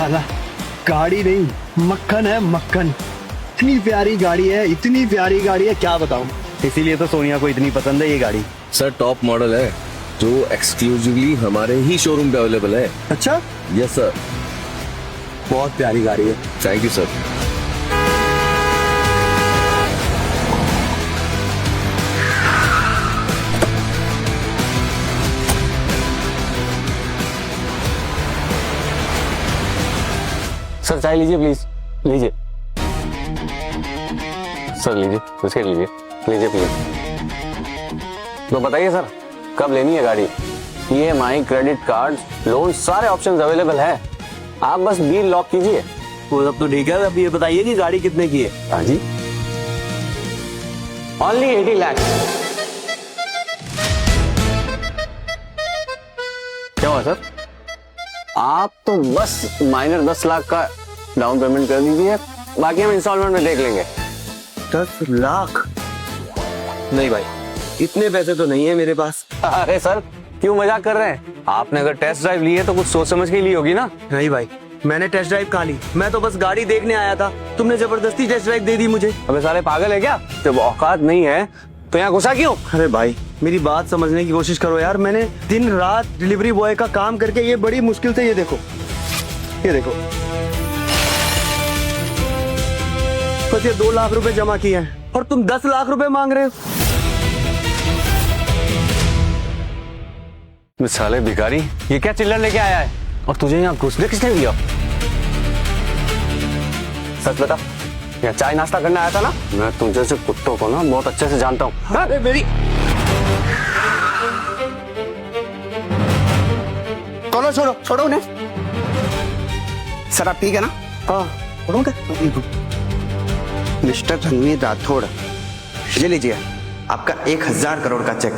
साला गाड़ी नहीं मक्खन है मक्खन। इतनी प्यारी गाड़ी है, इतनी प्यारी गाड़ी है, क्या बताऊं। इसीलिए तो सोनिया को इतनी पसंद है ये गाड़ी। सर टॉप मॉडल है जो एक्सक्लूसिवली हमारे ही शोरूम पे अवेलेबल है। अच्छा, यस सर। बहुत प्यारी गाड़ी है। Thank you sir. सर चाय लीजिए प्लीज, लीजिए सर, लीजिए बिस्किट लीजिए, लीजिए प्लीज। तो बताइए सर कब लेनी है गाड़ी? EMI, क्रेडिट कार्ड, लोन, सारे ऑप्शंस अवेलेबल है। आप बस डील लॉक कीजिए। वो सब तो ठीक है, अब ये बताइए कि गाड़ी कितने की है? हाँ जी, ओनली 80 लाख। क्या हुआ सर? आप तो बस माइनर 10 लाख का डाउन पेमेंट कर दीजिए, बाकी हम इंस्टॉलमेंट में देख लेंगे। 10 लाख? नहीं भाई, इतने पैसे तो नहीं है मेरे पास। अरे सर क्यों मजाक कर रहे हैं? आपने अगर टेस्ट ड्राइव ली है तो कुछ सोच समझ के ली होगी ना। नहीं भाई, मैंने टेस्ट ड्राइव कहाँ ली, मैं तो बस गाड़ी देखने आया था। तुमने जबरदस्ती टेस्ट ड्राइव दे दी मुझे। अबे साले पागल है क्या? जब औकात नहीं है तो यहाँ घुसा क्यों? अरे भाई मेरी बात समझने की कोशिश करो यार। मैंने दिन रात डिलीवरी बॉय का काम करके ये बड़ी मुश्किल से ये देखो बस ये 2 लाख रुपए जमा किए हैं और तुम 10 लाख रुपए मांग रहे हो। साले भिखारी, ये क्या चिल्लर लेके आया है और तुझे यहाँ घुसने किसने दिया? सच बता, यहाँ चाय नाश्ता करने आया था ना? मैं तुम जैसे कुत्तों को ना बहुत अच्छे से जानता हूँ। अरे मेरी छोड़ो उन्हें। सर आप ठीक है ना? हाँ मिस्टर रणवीर राठौड़, ये लीजिए आपका 1000 करोड़ का चेक।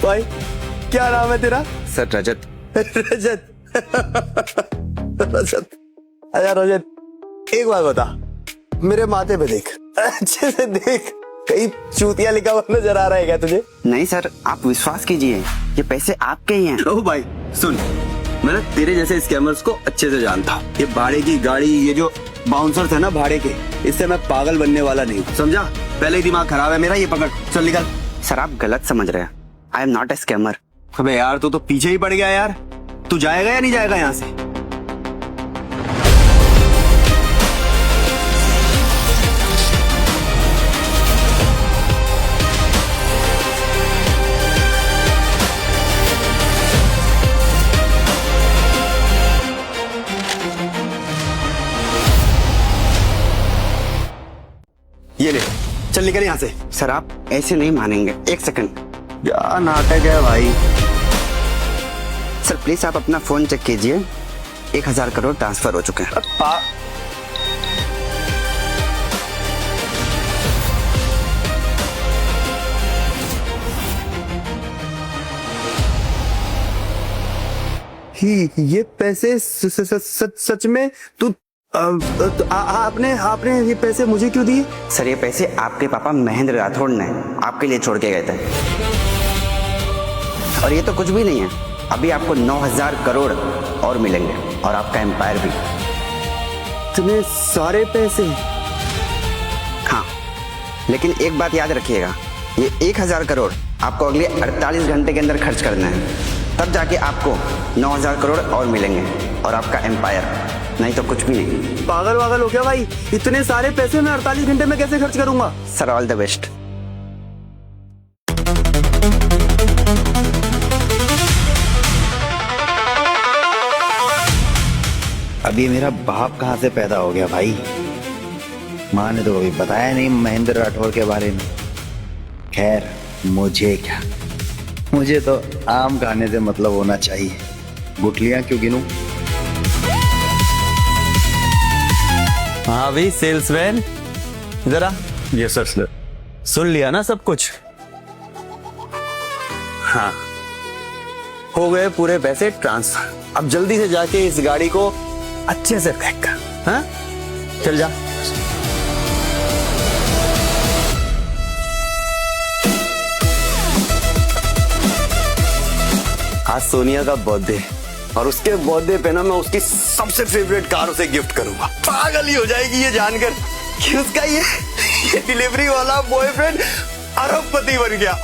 भाई क्या नाम है तेरा? सर रजत। रजत रजत, अच्छा रजत एक बात बता, मेरे माथे पे देख, अच्छे से देख, कहीं चूतिया लिखा हुआ नजर आ रहा है क्या तुझे? नहीं सर, आप विश्वास कीजिए, ये पैसे आपके ही हैं। ओ भाई सुन, मैं ना तेरे जैसे स्कैमर्स को अच्छे से जानता हूँ। ये भाड़े की गाड़ी, ये जो बाउंसर्स है ना भाड़े के, इससे मैं पागल बनने वाला नहीं हूँ, समझा? पहले ही दिमाग खराब है मेरा, ये पकड़, चल निकल। सर आप गलत समझ रहे हैं, I am not a scammer. अबे यार तू तो पीछे ही पड़ गया यार, तू जाएगा या नहीं जाएगा यहाँ से? ये ले, चल निकल यहाँ से। सर आप ऐसे नहीं मानेंगे, एक सेकंड। क्या नाटक है भाई। सर प्लीज आप अपना फोन चेक कीजिए, 1000 करोड़ ट्रांसफर हो चुके हैं। ये पैसे सच में तू आपने ये पैसे मुझे क्यों दिए? सर ये पैसे आपके पापा महेंद्र राठौड़ ने आपके लिए छोड़ के गए थे। और ये तो कुछ भी नहीं है, अभी आपको 9000 करोड़ और मिलेंगे और आपका एम्पायर भी। इतने सारे पैसे? हाँ, लेकिन एक बात याद रखिएगा, ये 1000 करोड़ आपको अगले 48 घंटे के अंदर खर्च करना है, तब जाके आपको 9000 करोड़ और मिलेंगे और आपका एम्पायर, नहीं तो कुछ भी नहीं। पागल वागल हो गया भाई, इतने सारे पैसे मैं 48 घंटे में कैसे खर्च करूंगा? Sir all the best. अब ये मेरा बाप कहाँ से पैदा हो गया भाई? माँ ने तो कभी बताया नहीं महेंद्र राठौड़ के बारे में। खैर मुझे क्या, मुझे तो आम खाने से मतलब होना चाहिए, गुठलियां क्यों गिनूं? हाँ भाई सेल्समैन, जरा। Yes sir. सुन लिया ना सब कुछ? हाँ, हो गए पूरे पैसे ट्रांसफर। अब जल्दी से जाके इस गाड़ी को अच्छे से पैक कर। हाँ चल जा। आज सोनिया का बर्थडे और उसके बर्थडे पे ना मैं उसकी सबसे फेवरेट कार उसे गिफ्ट करूंगा। पागल ही हो जाएगी ये जानकर कि उसका ये डिलीवरी वाला बॉयफ्रेंड अरबपति बन गया।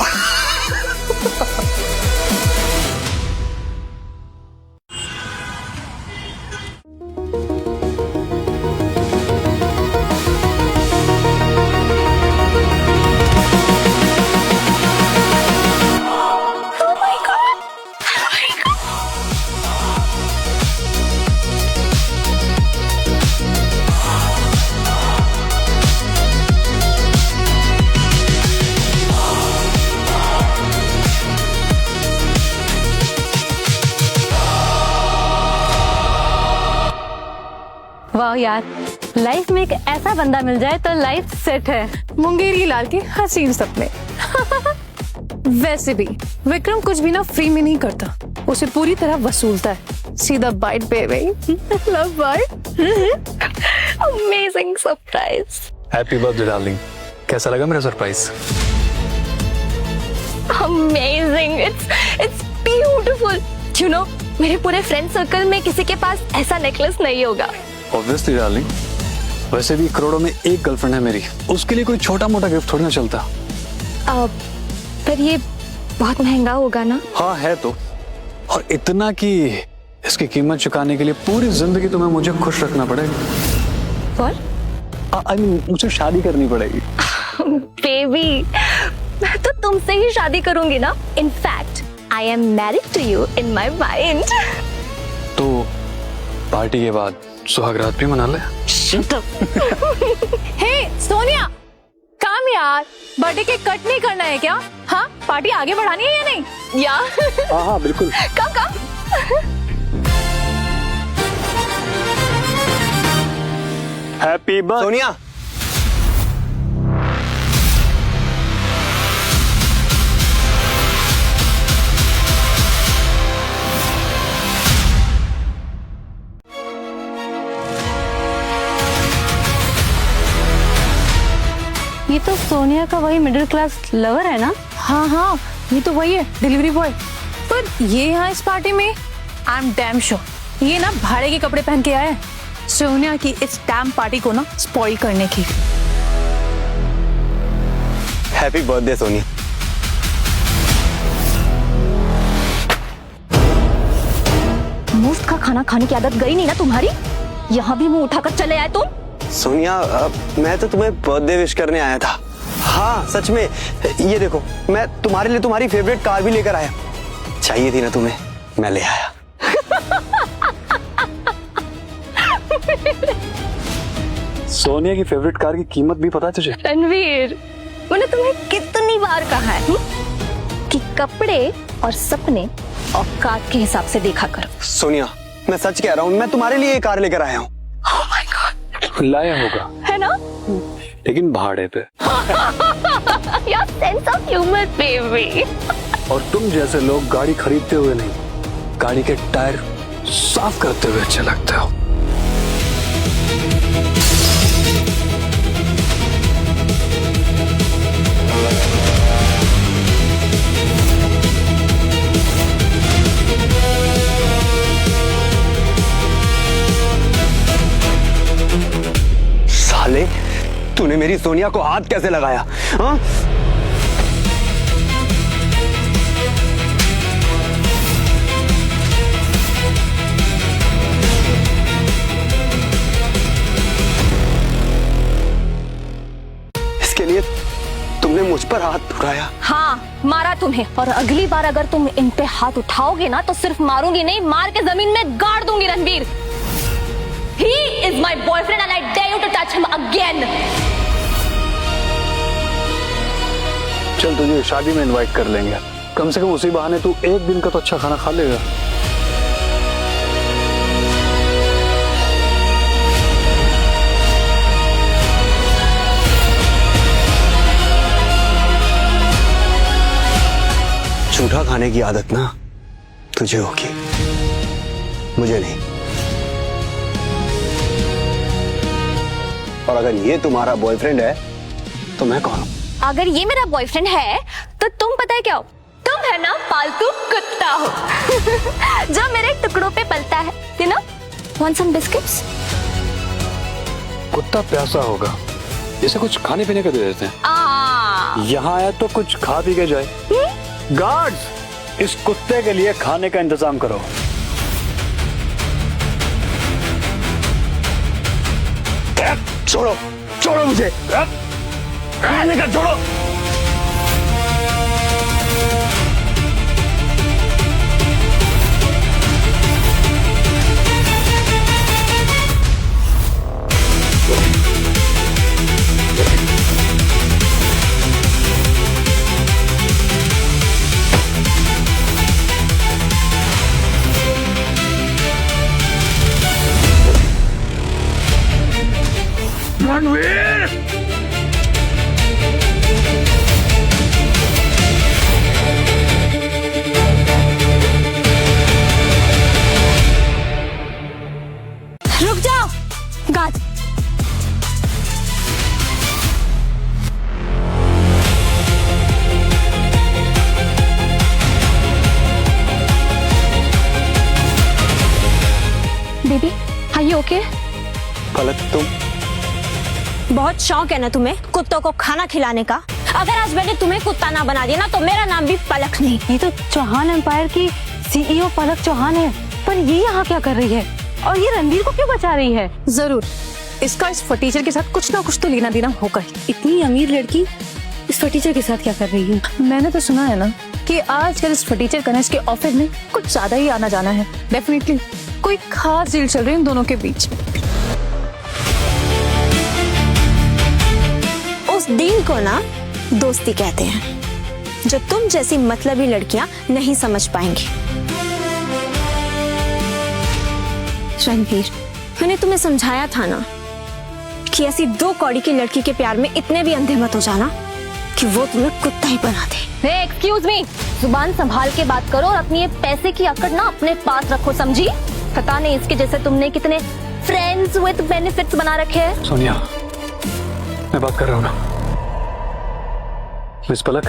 वाह यार, लाइफ में एक ऐसा बंदा मिल जाए तो लाइफ सेट है। मुंगेरी लाल के हसीन सपने। वैसे भी विक्रम कुछ भी ना फ्री में नहीं करता, उसे पूरी तरह वसूलता है। सीधा bite baby, love bite. Amazing surprise. Happy birthday darling, कैसा लगा मेरा surprise? Amazing, it's beautiful. You know, मेरे पूरे फ्रेंड सर्कल में किसी के पास ऐसा नेकलेस नहीं होगा। ऑब्वियसली डार्लिंग, वैसे भी करोड़ों में एक गर्लफ्रेंड है मेरी, उसके लिए कोई छोटा मोटा गिफ्ट थोड़ी ना चलता। पर ये बहुत महंगा होगा ना? हाँ है तो, और इतना कि इसकी कीमत चुकाने के लिए पूरी जिंदगी तुम्हें मुझे खुश रखना पड़ेगा। और आई मीन मुझे शादी करनी पड़ेगी। बेबी, मैं तो तुमसे ही शादी करूंगी ना। In fact I am married to you in my mind. तो पार्टी के बाद सुहाग रात भी मना ले। हे सोनिया, काम यार, बर्थडे केक कट नहीं करना है क्या? हाँ, पार्टी आगे बढ़ानी है या नहीं? या हाँ बिल्कुल। कम हैप्पी बर्थडे सोनिया, ये तो सोनिया का वही मिडिल क्लास लवर है ना? हाँ हाँ, ये तो वही है, डिलीवरी बॉय। पर ये यहाँ इस पार्टी में आई एम डैम श्योर ये ना भाड़े के कपड़े पहन के आया है सोनिया की इस डैम पार्टी को ना स्पॉइल करने की। Happy birthday Sonia. मुफ्त का खाना खाने की आदत गई नहीं ना तुम्हारी? यहाँ भी मुंह उठाकर चले आए तुम। सोनिया, मैं तो तुम्हें बर्थडे विश करने आया था। हाँ सच में, ये देखो मैं तुम्हारे लिए तुम्हारी फेवरेट कार भी लेकर आया। चाहिए थी ना तुम्हें, मैं ले आया। सोनिया की फेवरेट कार की कीमत भी पता है तुझे? रणवीर, मैंने तुम्हें कितनी बार कहा है कि कपड़े और सपने औकात के हिसाब से देखा करो। सोनिया, मैं सच कह रहा हूँ, मैं तुम्हारे लिए एक कार लेकर आया हूँ। Oh my God, लाया होगा, है ना? लेकिन भाड़े पे। Your sense of humor, baby. और तुम जैसे लोग गाड़ी खरीदते हुए नहीं, गाड़ी के टायर साफ करते हुए अच्छे लगते हो। साले, तूने मेरी सोनिया को हाथ कैसे लगाया? हाँ? इसके लिए तुमने मुझ पर हाथ उठाया। हाँ, मारा तुम्हें, और अगली बार अगर तुम इन पे हाथ उठाओगे ना तो सिर्फ मारूंगी नहीं, मार के जमीन में गाड़ दूंगी। Ranveer, he is my boyfriend and I dare you to touch him again. चल तुझे शादी में इनवाइट कर लेंगे, कम से कम उसी बहाने तू एक दिन का तो अच्छा खाना खा लेगा। झूठा खाने की आदत ना तुझे होगी, मुझे नहीं। और अगर ये तुम्हारा बॉयफ्रेंड है तो मैं कौन हूं? अगर ये मेरा बॉयफ्रेंड है तो तुम पता है क्या हो? तुम है ना पालतू कुत्ता हो जो मेरे टुकड़ों पे पलता है। You know, want some biscuits? कुत्ता प्यासा होगा, इसे कुछ खाने पीने का दे देते हैं। यहाँ आया तो कुछ खा पी के जाए। गार्ड्स, इस कुत्ते के लिए खाने का इंतजाम करो। छोड़ो, छोड़ो मुझे, खाने का छोड़ो। रणवीर! रुक जाओ guard. Baby, are you okay? Palak, तुम? बहुत शौक है ना तुम्हें कुत्तों को खाना खिलाने का? अगर आज मैंने तुम्हें कुत्ता ना बना दिया ना तो मेरा नाम भी पलक नहीं। ये तो चौहान एम्पायर की सीईओ पलक चौहान है, पर ये यहाँ क्या कर रही है और ये रणवीर को क्यों बचा रही है? जरूर इसका इस फटीचर के साथ कुछ ना कुछ तो लेना देना होगा ही। इतनी अमीर लड़की इस फटीचर के साथ क्या कर रही है? मैंने तो सुना है ना कि आजकल इस फटीचर कनेक्ट के ऑफिस में कुछ ज्यादा ही आना जाना है। डेफिनेटली कोई खास डील चल रही है इन दोनों के बीच। उस डील को ना दोस्ती कहते हैं, जो तुम जैसी मतलबी लड़कियां नहीं समझ पाएंगी। रणवीर, मैंने तुम्हें समझाया था ना कि ऐसी 2 कौड़ी की लड़की के प्यार में इतने भी अंधे मत हो जाना कि वो तुम्हें कुत्ता ही बना दे। एक्सक्यूज मी, जुबान संभाल के बात करो और अपनी ये पैसे की अकड़ ना अपने पास रखो, समझी? पता नहीं इसके जैसे तुमने कितने फ्रेंड्स विद बेनिफिट्स बना रखे हैं। सोनिया, मैं बात कर रहा हूँ ना। मिस पलक,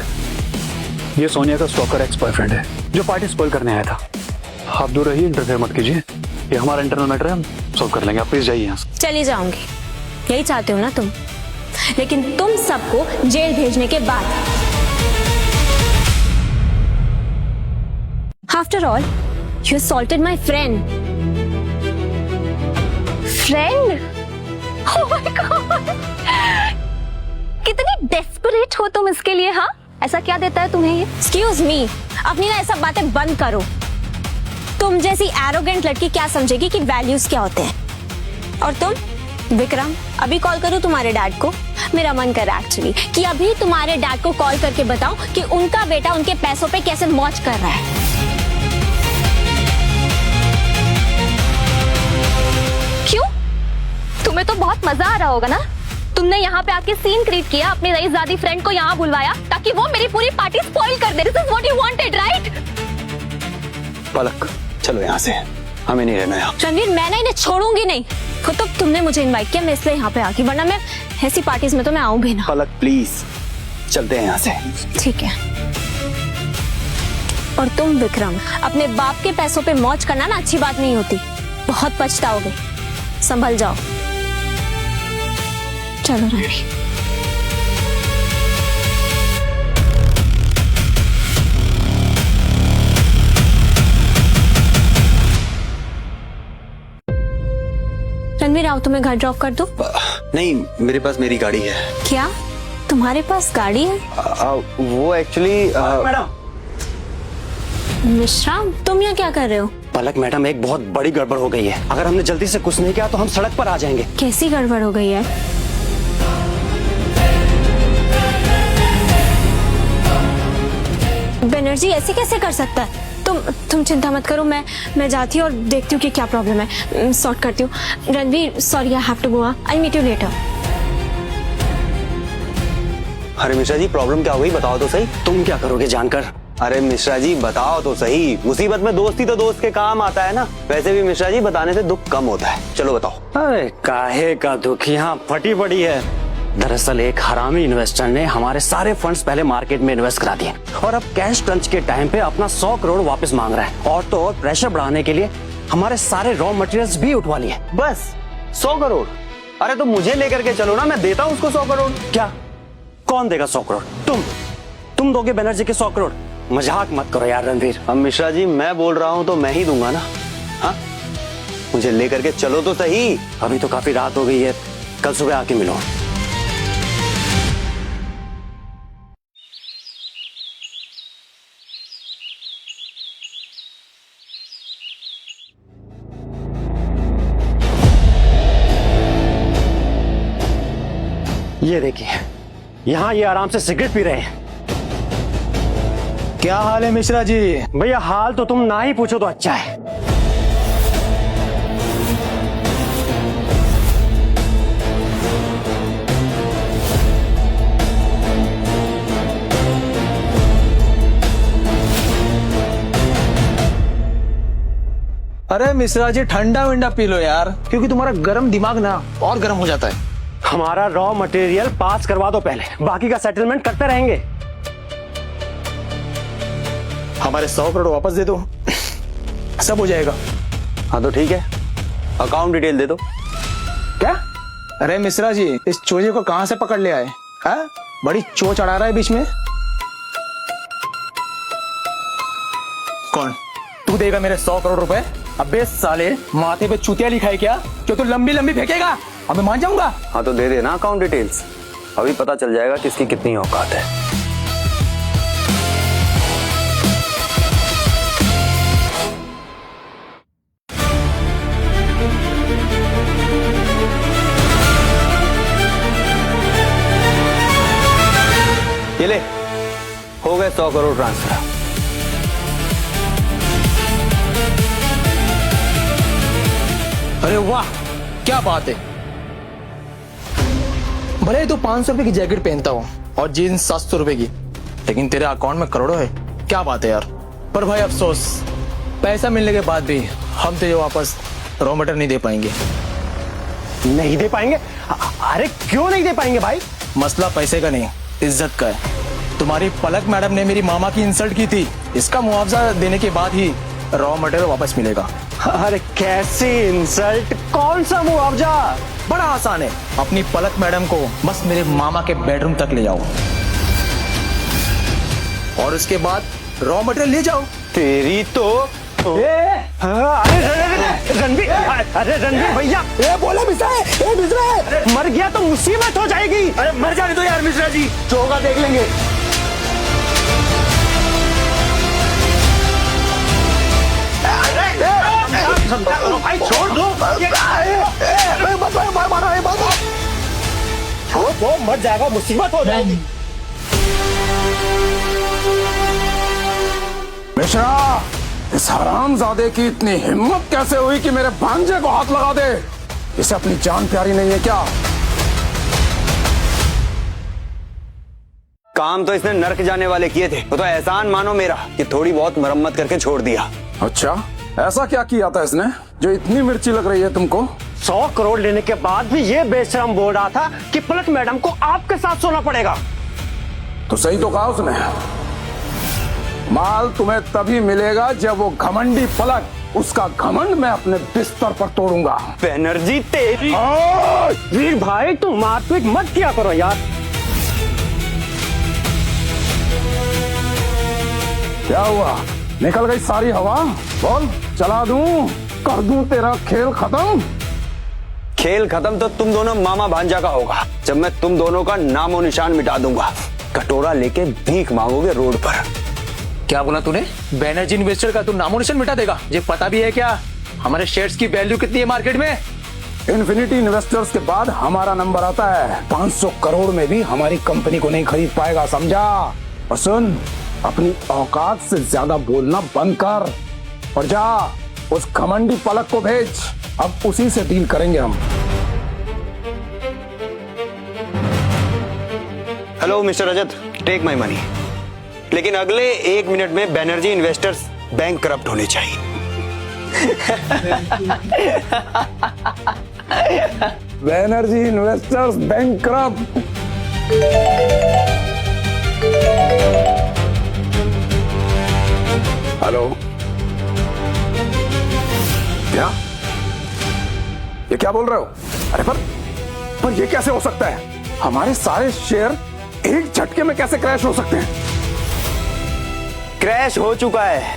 ये सोनिया का स्टॉकर एक्स बॉयफ्रेंड है जो पार्टी स्पॉइल करने आया था। आप दूर रहिए, इंटरफेयर मत कीजिए, ये हमारा इंटरनल मैटर है, हम सॉल्व कर लेंगे। आप प्लीज जाइए यहाँ से। चली जाऊंगी, यही चाहते हो ना तुम, लेकिन तुम सबको जेल भेजने के बाद। After all you assaulted my friend. Friend? Oh my God, कितनी डेस्परेट हो तुम इसके लिए। हाँ, ऐसा क्या देता है तुम्हें ये? एक्सक्यूज मी, अपनी ना ऐसा बातें बंद करो। तुम जैसी एरोगेंट लड़की क्या समझेगी कि वैल्यूज क्या होते हैं? और तुम विक्रम, अभी कॉल करूं तुम्हारे डैड को? मेरा मन कर रहा है एक्चुअली कि अभी तुम्हारे डैड को कॉल करके बताओ कि उनका बेटा उनके पैसों पे कैसे मौज कर रहा है। क्यों? तुम्हें तो बहुत मजा आ रहा होगा ना? तुमने यहाँ पे आके सीन क्रिएट किया, अपनी रईसजादी फ्रेंड को यहाँ बुलवाया ताकि वो मेरी पूरी पार्टी स्पॉइल कर दे। This is what you wanted, right? Palak, चलो यहाँ से, हमें नहीं रहना यहाँ। रणवीर, मैं ना इन्हें छोड़ूंगी नहीं। खुद तो तुमने मुझे इनवाइट किया, मैं इसलिए यहाँ पे आ गई, वरना मैं ऐसी पार्टीज में तो मैं आऊं भी ना। पलक प्लीज, चलते हैं यहाँ से। ठीक है। और तुम विक्रम, अपने बाप के पैसों पे मौज करना ना अच्छी बात नहीं होती, बहुत पछताओगे। संभल जाओ। चलो रणवीर। रणवीर, आओ तुम्हें घर ड्रॉप कर दूं? नहीं, मेरे पास मेरी गाड़ी है। क्या तुम्हारे पास गाड़ी है? वो एक्चुअली मिश्रा, तुम यहाँ क्या कर रहे हो? पलक मैडम, एक बहुत बड़ी गड़बड़ हो गई है। अगर हमने जल्दी से कुछ नहीं किया तो हम सड़क पर आ जाएंगे। कैसी गड़बड़ हो गई है? बनर्जी ऐसे कैसे कर सकता है? तुम चिंता मत करो, मैं जाती हूँ और देखती हूँ कि क्या प्रॉब्लम है, सॉर्ट करती हूँ। Ranveer, sorry, I have to go, I meet you later. अरे मिश्रा जी, प्रॉब्लम क्या हो गई बताओ तो सही। तुम क्या करोगे जानकर? अरे मिश्रा जी बताओ तो सही, मुसीबत में दोस्ती तो दोस्त के काम आता है ना। वैसे भी मिश्रा जी बताने से दुख कम होता है। चलो बताओ। अरे काहे का दुख यहाँ फटी पड़ी है। दरअसल एक हरामी इन्वेस्टर ने हमारे सारे फंड्स पहले मार्केट में इन्वेस्ट करा दिए और अब कैश क्रंच के टाइम पे अपना 100 करोड़ वापस मांग रहा है। और तो और प्रेशर बढ़ाने के लिए हमारे सारे रॉ मटेरियल्स भी उठवा लिए। बस 100 करोड़? अरे तो मुझे लेकर के चलो ना, मैं देता हूँ उसको 100 करोड़। क्या? कौन देगा 100 करोड़? तुम दोगे बनर्जी के 100 करोड़? मजाक मत करो यार रणवीर। अब मिश्रा जी मैं बोल रहा हूँ तो मैं ही दूंगा ना। हाँ मुझे लेकर के चलो तो सही। अभी तो काफी रात हो गई है, कल सुबह आके मिलो। ये देखिए, यहाँ ये आराम से सिगरेट पी रहे हैं। क्या हाल है मिश्रा जी? भैया हाल तो तुम ना ही पूछो तो अच्छा है। अरे मिश्रा जी ठंडा वंडा पी लो यार, क्योंकि तुम्हारा गर्म दिमाग ना और गर्म हो जाता है। हमारा रॉ मटेरियल पास करवा दो पहले, बाकी का सेटलमेंट करते रहेंगे। हमारे 100 करोड़ वापस दे दो, सब हो जाएगा। हाँ तो ठीक है, अकाउंट डिटेल दे दो। क्या? अरे मिश्रा जी इस चोजे को कहां से पकड़ ले आए? हाँ? बड़ी चोच अड़ा रहा है बीच में। कौन? तू देगा मेरे 100 करोड़ रुपए? अबे साले माथे पे चूतिया लिखा है क्या जो तू लंबी लंबी फेंकेगा? अब मैं मान जाऊंगा। हाँ तो दे देना अकाउंट डिटेल्स, अभी पता चल जाएगा किसकी कितनी औकात है। ये ले, हो गए 100 करोड़ ट्रांसफर। अरे वाह क्या बात है। भले ही तू 500 रुपए की जैकेट पहनता हो और जीन्स 700 रुपए की, लेकिन तेरे अकाउंट में करोड़ों है। क्या बात है यार। पर भाई अफसोस, पैसा मिलने के बाद भी हम तुझे वापस रॉ मटेरियल नहीं दे पाएंगे। नहीं दे पाएंगे? अरे क्यों नहीं दे पाएंगे भाई? मसला पैसे का नहीं, इज्जत का है। तुम्हारी पलक मैडम ने मेरी मामा की इंसल्ट की थी, इसका मुआवजा देने के बाद ही रॉ मटेरियल वापस मिलेगा। अरे कैसी इंसल्ट, कौन सा मुआवजा? बड़ा आसान है, अपनी पलक मैडम को बस मेरे मामा के बेडरूम तक ले जाओ और उसके बाद रॉ मटेरियल ले जाओ। तेरी तो रणवीर, अरे रणवीर भैया, बोला मिश्रा है, मर गया तो मुसीबत हो जाएगी। अरे मर जाने दो यार मिश्रा जी, जो होगा देख लेंगे। भाई छोड़ दो, वो मर जाएगा, मुसीबत हो जाएगी। मिश्रा, इस हरामजादे की इतनी हिम्मत कैसे हुई कि मेरे भांजे को हाथ लगा दे? इसे अपनी जान प्यारी नहीं है क्या? काम तो इसने नर्क जाने वाले किए थे, तो एहसान मानो मेरा कि थोड़ी बहुत मरम्मत करके छोड़ दिया। अच्छा, ऐसा क्या किया था इसने जो इतनी मिर्ची लग रही है तुमको? 100 करोड़ लेने के बाद भी ये बेशरम बोल रहा था कि पलक मैडम को आपके साथ सोना पड़ेगा। तो सही तो कहा उसने। माल तुम्हें तभी मिलेगा जब वो घमंडी पलक, उसका घमंड मैं अपने बिस्तर पर तोड़ूंगा। बनर्जी तेरी। वीर भाई तुम मारपीट मत किया करो यार। क्या हुआ, निकल गई सारी हवा? बोल, चला दूं, कर दूं तेरा खेल खत्म। खेल खत्म तो तुम दोनों मामा भांजा का होगा, जब मैं तुम दोनों का नामो निशान मिटा दूंगा। कटोरा लेके भीख मांगोगे रोड पर। क्या बोला तूने? बैनर्जी इन्वेस्टर का तू नामो निशान मिटा देगा? ये पता भी है क्या हमारे शेयर्स की वैल्यू कितनी है मार्केट में? इन्फिनिटी इन्वेस्टर्स के बाद हमारा नंबर आता है। 500 करोड़ में भी हमारी कंपनी को नहीं खरीद पाएगा, समझा? और सुन, अपनी औकात से ज्यादा बोलना बंद कर और जा उस घमंडी पलक को भेज, अब उसी से डील करेंगे हम। Hello mister Rajat, take my money. लेकिन अगले 1 मिनट में बैनर्जी इन्वेस्टर्स बैंक करप्ट होने चाहिए। Banerjee investors bankrupt. हेलो, क्या ये क्या बोल रहे हो? अरे पर ये कैसे हो सकता है? हमारे सारे शेयर एक झटके में कैसे क्रैश हो सकते हैं? क्रैश हो चुका है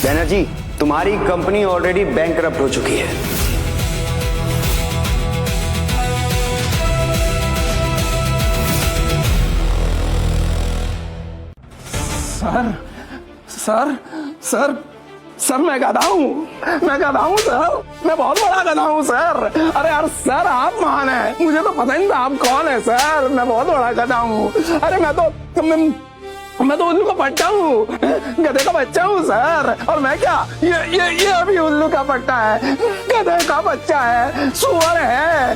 बैनर्जी, तुम्हारी कंपनी ऑलरेडी बैंकरप्ट हो चुकी है। सर सर सर सर मैं गधा हूँ सर, मैं बहुत बड़ा गधा हूँ सर। अरे यार सर, आप महान हैं, मुझे तो पता ही नहीं था आप कौन है सर। मैं बहुत बड़ा गधा हूँ। अरे मैं तो उल्लू का पट्टा हूँ, गधे का बच्चा हूँ सर। और मैं क्या, ये अभी उल्लू का पट्टा है, गधे का बच्चा है, सुअर है।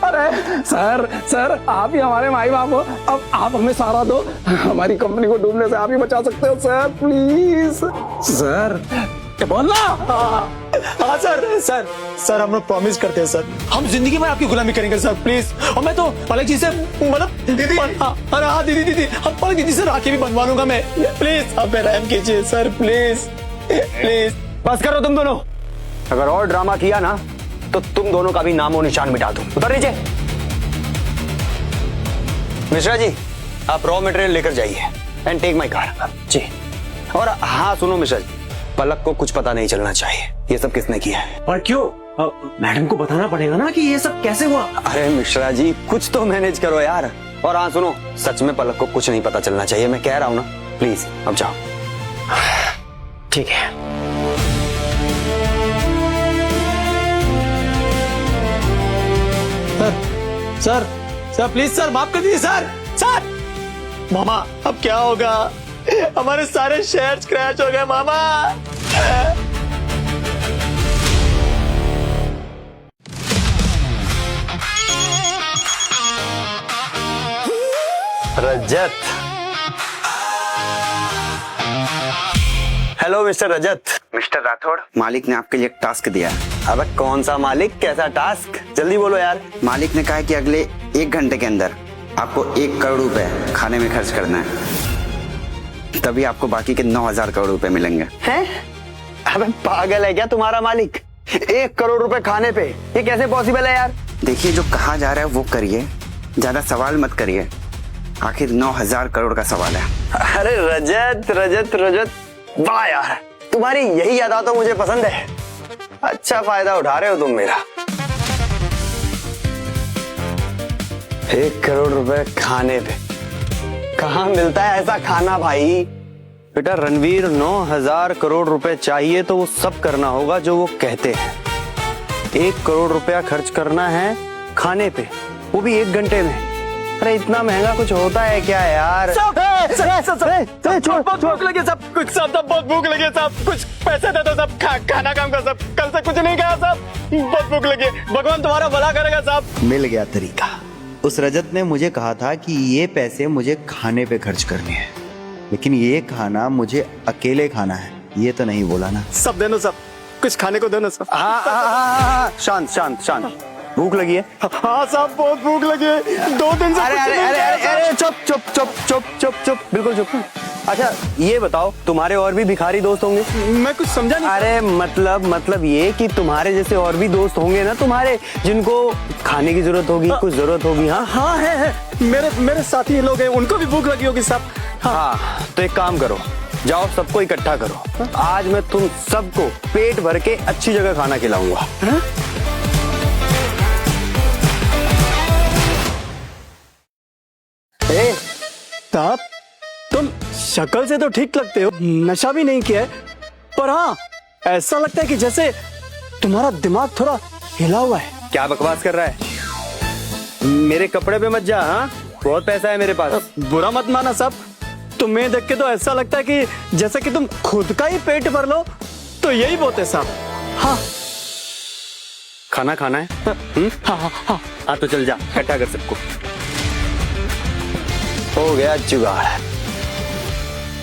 अरे सर आप ही हमारे माई बाप हो, अब आप हमें सहारा दो। हमारी कंपनी को डूबने से आप ही बचा सकते हो सर, प्लीज सर। बोलना। हाँ सर हम लोग प्रॉमिस करते हैं सर, हम जिंदगी में आपकी गुलामी करेंगे सर, प्लीज। और मैं तो पलक जी से मतलब दीदी, अरे हाँ दीदी, हम पलक दीदी से राखी भी बनवा लूंगा मैं, प्लीज आप पे रहम कीजिए सर, प्लीज। बस करो तुम दोनों, अगर और ड्रामा किया ना तो तुम दोनों का भी नामो निशान मिटा दूं। उतर नीचे। मिश्रा जी, आप रॉ मटेरियल लेकर जाइए एंड टेक माय कार। जी। और हाँ सुनो मिश्रा जी, पलक को कुछ पता नहीं चलना चाहिए ये सब किसने किया है। और क्यों? मैडम को बताना पड़ेगा ना कि ये सब कैसे हुआ। अरे मिश्रा जी, कुछ तो मैनेज करो यार। और हाँ सुनो, सच में पलक को कुछ नहीं पता चलना चाहिए, मैं कह रहा हूं ना। प्लीज अब जाओ। ठीक है। सर प्लीज सर, माफ कर दीजिए सर। मामा अब क्या होगा? हमारे सारे शेयर्स क्रैश हो गए मामा। रजत। हेलो मिस्टर रजत। मिस्टर राठौड़, मालिक ने आपके लिए एक टास्क दिया है। अब कौन सा मालिक, कैसा टास्क, जल्दी बोलो यार। मालिक ने कहा है कि अगले 1 घंटे के अंदर आपको 1 करोड़ रुपए खाने में खर्च करना है, तभी आपको बाकी के 9,000 करोड़ रुपए मिलेंगे। हैं? अबे पागल है क्या तुम्हारा मालिक? 1 करोड़ रुपए खाने पे, ये कैसे पॉसिबल है यार? देखिए, जो कहा जा रहा है वो करिए, ज्यादा सवाल मत करिए, आखिर 9,000 करोड़ का सवाल है। अरे रजत, वाह यार, तुम्हारी यही अदा तो मुझे पसंद है। अच्छा फायदा उठा रहे हो तुम मेरा। 1 करोड़ रुपए खाने पे, कहाँ मिलता है ऐसा खाना भाई? बेटा रणवीर, 9,000 करोड़ रुपए चाहिए तो वो सब करना होगा जो वो कहते हैं। 1 करोड़ रुपया खर्च करना है खाने पे, वो भी 1 घंटे में। अरे इतना महंगा कुछ होता है क्या यार? बहुत भूख लगी सब, कुछ सब बहुत भूख लगी सब, कुछ पैसे दे दो सब, खाना काम का सब, कल से कुछ नहीं खाया सब, बहुत भूख लगी, भगवान तुम्हारा भला करेगा सब। मिल गया तरीका। उस रजत ने मुझे कहा था कि ये पैसे मुझे खाने पे खर्च करने हैं, लेकिन ये खाना मुझे अकेले खाना है, ये तो नहीं बोला ना। सब देनो सब, कुछ खाने को देनो सब। शांत, भूख लगी है? हाँ साहब, बहुत भूख लगी है, 2 दिन से। अरे चुप, बिल्कुल चुप। अच्छा ये बताओ, तुम्हारे और भी भिखारी दोस्त होंगे? मैं कुछ समझा नहीं। अरे मतलब ये कि तुम्हारे जैसे और भी दोस्त होंगे ना तुम्हारे, जिनको खाने की जरूरत होगी, कुछ जरूरत होगी। हाँ है, मेरे साथी लोग हैं, उनको भी भूख लगी होगी सब। हाँ तो एक काम करो, जाओ सबको इकट्ठा करो, आज मैं तुम सबको पेट भर के अच्छी जगह खाना खिलाऊंगा। साहब, तुम शक्ल से तो ठीक लगते हो, नशा भी नहीं किया है, पर हाँ ऐसा लगता है कि जैसे तुम्हारा दिमाग थोड़ा हिला हुआ है। क्या बकवास कर रहा है? मेरे कपड़े पे मत जा। हाँ, बहुत पैसा है मेरे पास। बुरा मत माना साहब, तुम्हें देख के तो ऐसा लगता है कि जैसे कि तुम खुद का ही पेट भर लो तो यही बहुत है साहब। हाँ, खाना है? हाँ तो चल जा, इकट्ठा कर सबको। हो गया जुगाड़।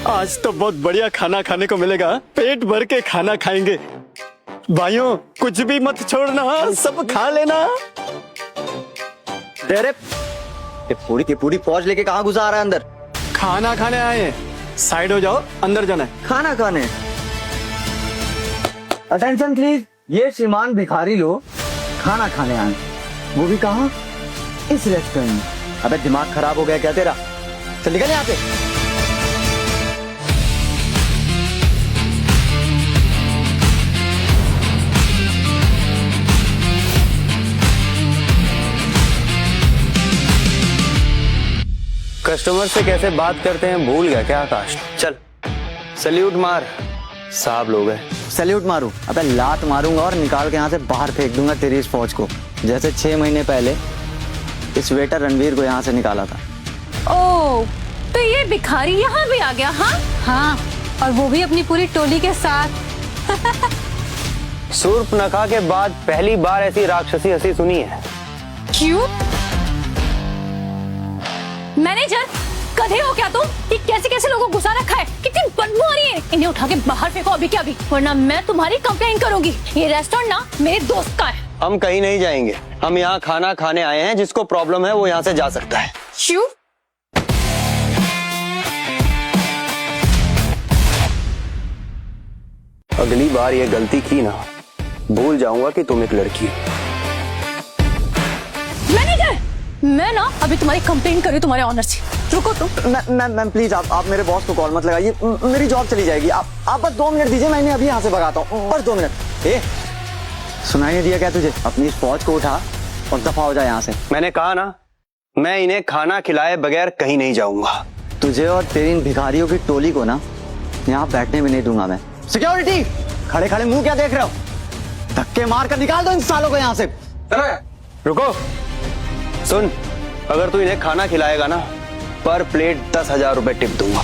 आज तो बहुत बढ़िया खाना खाने को मिलेगा, पेट भर के खाना खाएंगे। भाइयों कुछ भी मत छोड़ना, सब खा लेना। अरे ये पूरी की पूरी फौज लेके कहाँ घुसा रहा है अंदर? खाना खाने आए हैं, साइड हो जाओ, अंदर जाना है। खाना खाने? अटेंशन प्लीज, ये श्रीमान भिखारी लोग खाना खाने आए, वो भी कहाँ? इस रेस्टोरेंट में। अबे दिमाग खराब हो गया क्या तेरा? चल निकल यहाँ से। कस्टमर से कैसे बात करते हैं भूल गया क्या आकाश? चल सल्यूट मार, साहब लोग हैं। सैल्यूट मारूं? अबे लात मारूंगा और निकाल के यहाँ से बाहर फेंक दूंगा तेरी इस फौज को, जैसे 6 महीने पहले इस वेटर रणवीर को यहाँ से निकाला था। ओ, तो ये भिखारी यहाँ भी आ गया? हाँ हाँ, और वो भी अपनी पूरी टोली के साथ। सूर्पनखा के बाद पहली बार ऐसी राक्षसी हंसी सुनी है। क्यों? मैनेजर, गधे हो क्या तुम? ये कैसे कैसे लोगों को घुसा रखा है? कितनी बदबू आ रही है। इन्हें उठा के बाहर फेंको अभी के अभी, वरना मैं तुम्हारी कंप्लेंट करूंगी। ये रेस्टोरेंट ना मेरे दोस्त का है। हम कहीं नहीं जाएंगे, हम यहाँ खाना खाने आए हैं, जिसको प्रॉब्लम है वो यहाँ से जा सकता है। क्यों? अगली बार ये गलती की ना, भूल जाऊंगा कि तुम एक लड़की हो। मैनेजर, मैं ना अभी तुम्हारी कंप्लेंट कर रही हूँ तुम्हारे ऑनर से। रुको तुम। मैम प्लीज आप मेरे बॉस को कॉल मत लगाइए, मेरी जॉब चली जाएगी। आप बस 2 मिनट दीजिए, मैं इन्हें अभी यहाँ से भगाता हूँ, बस 2 मिनट। ए, सुनाई नहीं दिया क्या तुझे? अपनी इस फौज को उठा और दफा हो जाए यहाँ से। मैंने कहा ना, मैं इन्हें खाना खिलाए बगैर कहीं नहीं जाऊंगा। तुझे और तेरी इन भिखारियों की टोली को ना यहाँ बैठने भी नहीं दूंगा मैं। सिक्योरिटी, खड़े खड़े मुंह क्या देख रहे हो? धक्के मार कर निकाल दो इन सालों को यहाँ से। रुको, सुन, अगर तू इन्हें खाना खिलाएगा ना, पर प्लेट 10,000 रुपए टिप दूंगा।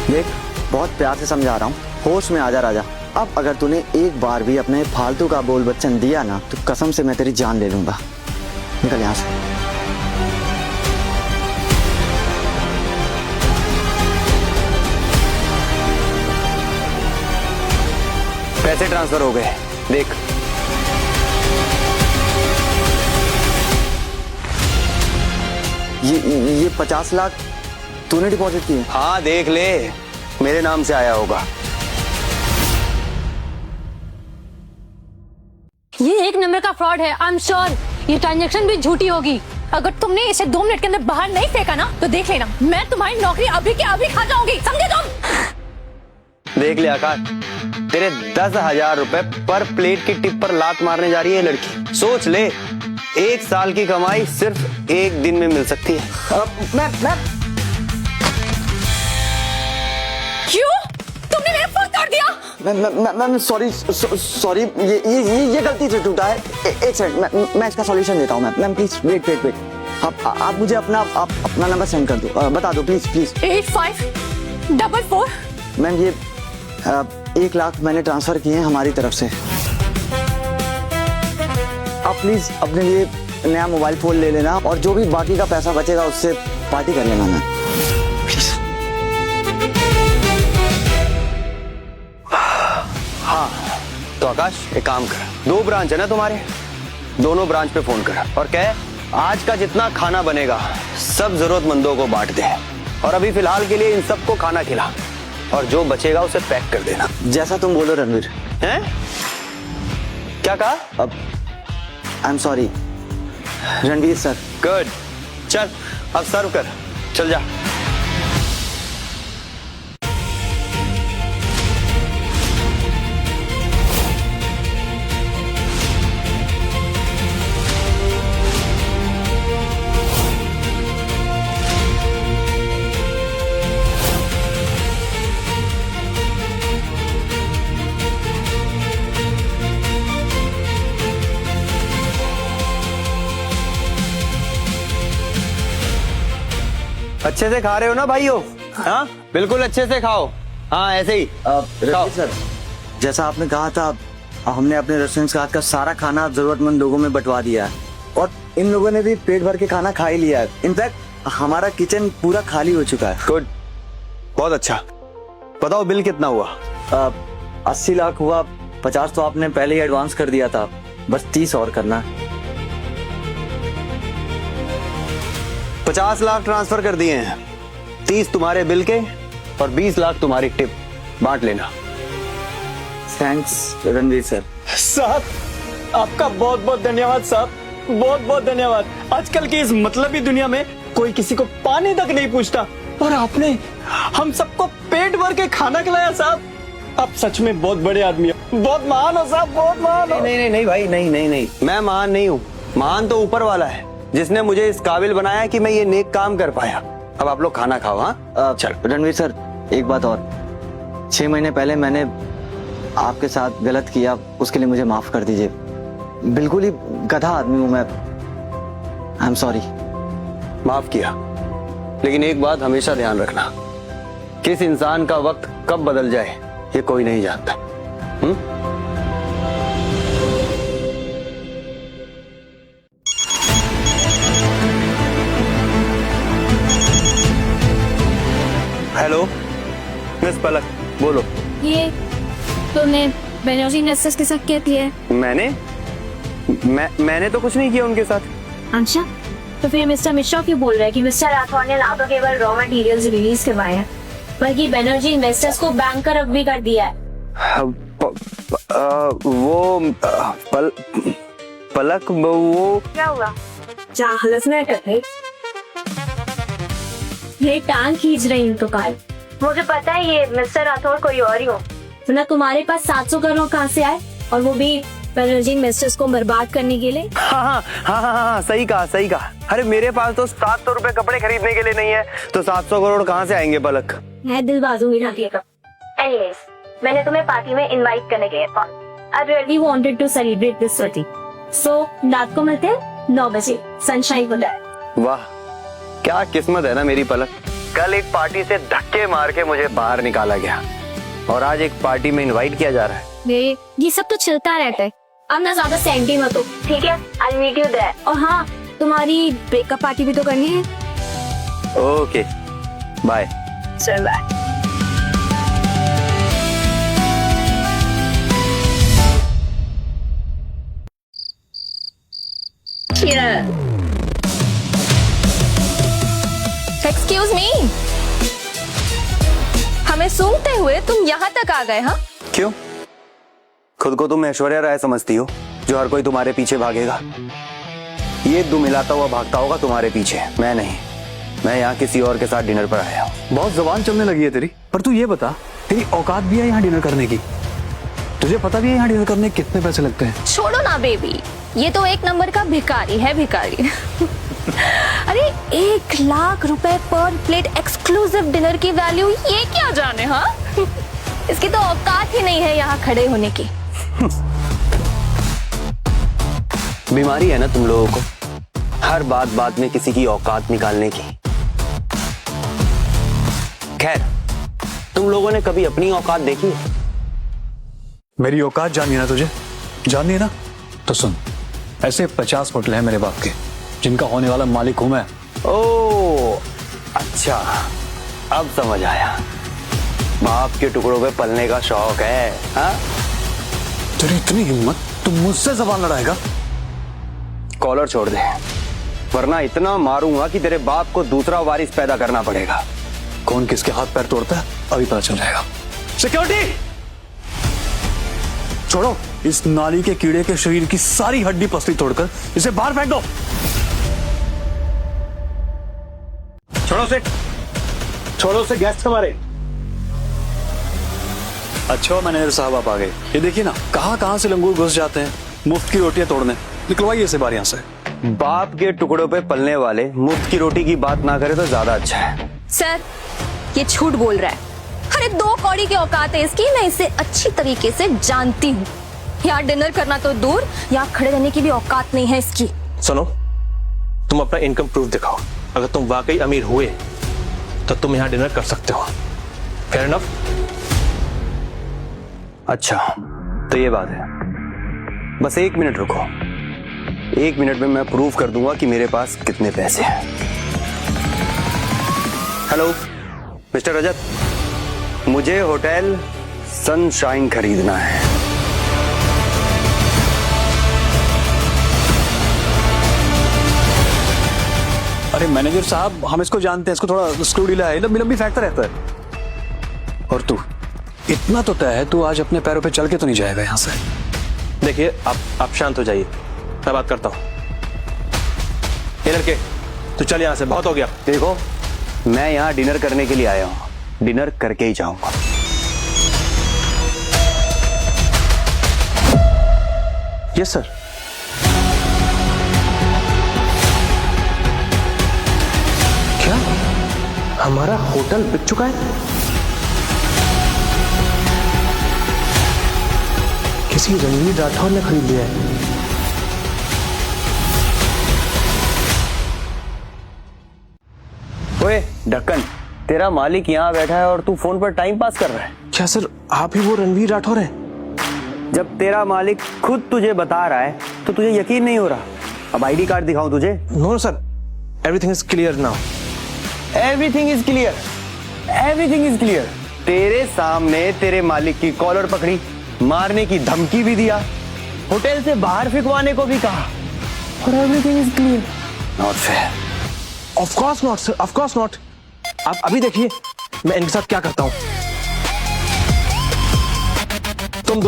देख, बहुत प्यार से समझा रहा हूँ, होश में आजा राजा। अब अगर तूने एक बार भी अपने फालतू का बोल बच्चन दिया ना, तो कसम से मैं तेरी जान ले लूंगा। निकल यहाँ से। पैसे ट्रांसफर हो गए, देख। ये 50 लाख तूने डिपॉजिट किए? हाँ देख ले, मेरे नाम से आया होगा। ये एक नंबर का फ्रॉड है। आई एम श्योर ये ट्रांजैक्शन भी झूठी होगी। अगर तुमने इसे 2 मिनट के अंदर बाहर नहीं फेंका ना, तो देख लेना, मैं तुम्हारी नौकरी अभी के अभी खा जाऊंगी, समझे तुम? देख ले आकाश, तेरे 10,000 रुपए पर प्लेट की टिप पर लात मारने जा रही है लड़की। सोच ले, 1 साल की कमाई सिर्फ 1 दिन में मिल सकती है। मैं क्यों? तुमने मेरा फोन तोड़ दिया। मैम सॉरी, ये गलती से टूटा है। एक सेकंड, मैं इसका सॉल्यूशन देता हूँ। Ma'am please wait. आप मुझे अपना नंबर सेंड कर दो, बता दो प्लीज। 8544। मैम ये 1 लाख मैंने ट्रांसफर किए हैं हमारी तरफ से। आप प्लीज अपने लिए नया मोबाइल फोन ले लेना, और जो भी बाकी का पैसा बचेगा उससे पार्टी कर लेना। Ma'am please. हाँ तो आकाश, एक काम कर, 2 ब्रांच है ना तुम्हारे, दोनों ब्रांच पे फोन कर और कह आज का जितना खाना बनेगा सब जरूरतमंदों को बांट दे, और अभी फिलहाल के लिए इन सबको खाना खिला, और जो बचेगा उसे पैक कर देना। जैसा तुम बोलो रणवीर। हैं? क्या कहा? अब I am sorry Ranveer sir. Good, चल अब सर्व कर, चल जा। अच्छे से खा रहे हो ना भाइयों? हाँ बिल्कुल अच्छे से खाओ। हाँ ऐसे ही। रणवीर सर, जैसा आपने कहा था और हमने अपने रेस्टोरेंट के हाथ का सारा खाना जरूरतमंद लोगों में बंटवा दिया है और इन लोगों ने भी पेट भर के खाना खा ही लिया है। इनफैक्ट हमारा किचन पूरा खाली हो चुका है। गुड, बहुत अच्छा। बताओ बिल कितना हुआ? 80 लाख हुआ। 50 तो आपने पहले ही एडवांस कर दिया था, बस 30 और करना है। 50 लाख ट्रांसफर कर दिए हैं, 30 तुम्हारे बिल के और 20 लाख तुम्हारी टिप, बांट लेना। Thanks Ranveer sir. साहब आपका बहुत बहुत धन्यवाद साहब, बहुत बहुत धन्यवाद। आजकल की इस मतलबी दुनिया में कोई किसी को पानी तक नहीं पूछता और आपने हम सबको पेट भर के खाना खिलाया साहब। आप सच में बहुत बड़े आदमी हो, बहुत महान हो साहब, बहुत महान हो। नहीं भाई, नहीं, मैं महान नहीं हूँ। महान तो ऊपर वाला है जिसने मुझे इस काबिल बनाया कि मैं ये नेक काम कर पाया। अब आप लोग खाना खाओ। हाँ चल रणवीर सर, एक बात और, 6 महीने पहले मैंने आपके साथ गलत किया, उसके लिए मुझे माफ कर दीजिए। बिल्कुल ही गधा आदमी हूं मैं, आई एम सॉरी। माफ किया, लेकिन एक बात हमेशा ध्यान रखना, किस इंसान का वक्त कब बदल जाए ये कोई नहीं जानता। हेलो मिस पलक, बोलो। ये तुमने बेनर्जी इन्वेस्टर्स के साथ क्या किया है? मैंने तो कुछ नहीं किया उनके साथ। अच्छा, तो फिर मिस्टर मिश्रा क्यों बोल रहे हैं कि मिस्टर राठौर ने ना तो केवल रॉ मटेरियल्स रिलीज करवाए हैं बल्कि बेनर्जी इन्वेस्टर्स को बैंकर भी कर दिया है? पलक वो क्या हुआ? चाहलस में कर रही, ये टांग खींच रही हूँ तो काल। मुझे पता है ये मिस्टर राठौर कोई और ही हो, वरना तुम्हारे पास 700 करोड़ कहाँ से आए, और वो भी बेनर्जी इन्वेस्टर्स को बर्बाद करने के लिए। हाँ, सही कहा। अरे मेरे पास तो 700 रुपए कपड़े खरीदने के लिए नहीं है, तो 700 करोड़ कहाँ से आएंगे पलक? मैं दिल बाजू में रखिए कब। एनीवेज, मैंने तुम्हें पार्टी में इनवाइट करने गए था। I really wanted to celebrate this party. So रात को मिलते हैं 9 बजे सनशाइन होटल। वाह, क्या किस्मत है ना मेरी पलक। कल एक पार्टी से धक्के मार के मुझे बाहर निकाला गया और आज एक पार्टी में इनवाइट किया जा रहा है। ये सब तो चलता रहता है, अब ना ज्यादा सैंडी मत हो, ठीक है? I'll meet you there. और हाँ, तुम्हारी ब्रेकअप पार्टी भी तो करनी है। Okay, bye. चल बाय। एक्सक्यूज मी, हमें सूंघते हुए तुम यहाँ तक आ गए? हाँ, क्यों? खुद को तुम ऐश्वर्या राय समझती हो जो हर कोई तुम्हारे पीछे भागेगा? ये दुम हिलाता हुआ भागता होगा तुम्हारे पीछे, मैं नहीं। मैं यहाँ किसी और के साथ डिनर पर आया हूँ। बहुत जुबान चलने लगी है तेरी, पर तू ये बता, तेरी औकात भी है यहाँ डिनर करने की? तुझे पता भी है यहाँ डिनर करने के कितने पैसे लगते हैं? छोड़ो ना बेबी, ये तो 1 नंबर का भिखारी है, भिखारी। अरे 1 लाख रुपए पर प्लेट एक्सक्लूसिव डिनर की वैल्यू, ये क्या जाने। हाँ, इसकी तो औकात ही नहीं है यहाँ खड़े होने की। बीमारी है ना तुम लोगों को, हर बात में किसी की औकात निकालने की। खैर, तुम लोगों ने कभी अपनी औकात देखी है? मेरी औकात जाननी है ना तुझे? जाननी है ना? तो सुन, ऐसे 50 होटल हैं मेरे बाप के, जिनका होने वाला मालिक हूं मैं। ओ अच्छा, अब समझ आया। बाप के टुकड़ों पे पलने का शौक है? हाँ, तेरी इतनी हिम्मत, तुम मुझसे जबान लड़ाएगा? कॉलर छोड़ दे, वरना इतना मारूंगा कि तेरे बाप को दूसरा वारिस पैदा करना पड़ेगा। कौन किसके हाथ पैर तोड़ता है अभी पता चल जाएगा। सिक्योरिटी, छोड़ो इस नाली के कीड़े के शरीर की सारी हड्डी पसली तोड़कर इसे बाहर फेंक दो। छोड़ो से गैस हमारे। अच्छा मैनेजर साहब आप आ गए। ये देखिए ना, कहां से लंगूर घुस जाते हैं मुफ्त की रोटियां तोड़ने। निकलवाइए इसे बाहर यहां से। बाप के टुकड़ों पे पलने वाले मुफ्त की रोटी की बात ना करे तो ज्यादा अच्छा है। सर, ये झूठ बोल रहा है। अरे 2 कौड़ी की औकात है इसकी, मैं इसे अच्छी तरीके से जानती हूँ। यहाँ डिनर करना तो दूर, यहाँ खड़े रहने की भी औकात नहीं है इसकी। सुनो, तुम अपना इनकम प्रूफ दिखाओ। अगर तुम वाकई अमीर हुए तो तुम यहाँ डिनर कर सकते हो। Fair enough? अच्छा, तो ये बात है। बस 1 मिनट रुको, 1 मिनट में मैं प्रूव कर दूंगा कि मेरे पास कितने पैसे हैं। हेलो मिस्टर रजत, मुझे होटल सनशाइन खरीदना है। अरे मैनेजर साहब, हम इसको जानते हैं, इसको थोड़ा स्क्रू ढीला है, लंबी फेंकता रहता है। और तू, इतना तो तय है तू आज अपने पैरों पे चल के तो नहीं जाएगा यहाँ से। देखिए आप शांत हो जाइए, मैं बात करता हूँ। ये लड़के, तू चल यहाँ से, बहुत हो गया। देखो, मैं यहाँ डिनर करने के लिए आया हूँ, डिनर करके ही जाऊंगा। Yes sir. क्या हमारा होटल बिक चुका है? किसी रणवीर राठौर ने खरीद लिया है। ओए ढक्कन, तेरा मालिक यहाँ बैठा है और तू फोन पर टाइम पास कर रहा है। क्या सर, आप ही वो रणवीर राठौर हैं? जब तेरा मालिक खुद तुझे बता रहा है तो तुझे यकीन नहीं हो रहा। अब आईडी कार्ड दिखाऊं तुझे? No sir, everything is clear now. Everything is clear, everything is clear. तेरे सामने तेरे मालिक की कॉलर पकड़ी, मारने की धमकी भी दिया, होटल से बाहर फेंकवाने को भी कहा, और everything is clear. Not fair. Of course not sir, of course not. आप अभी देखिए मैं इनके साथ क्या करता हूं। तुम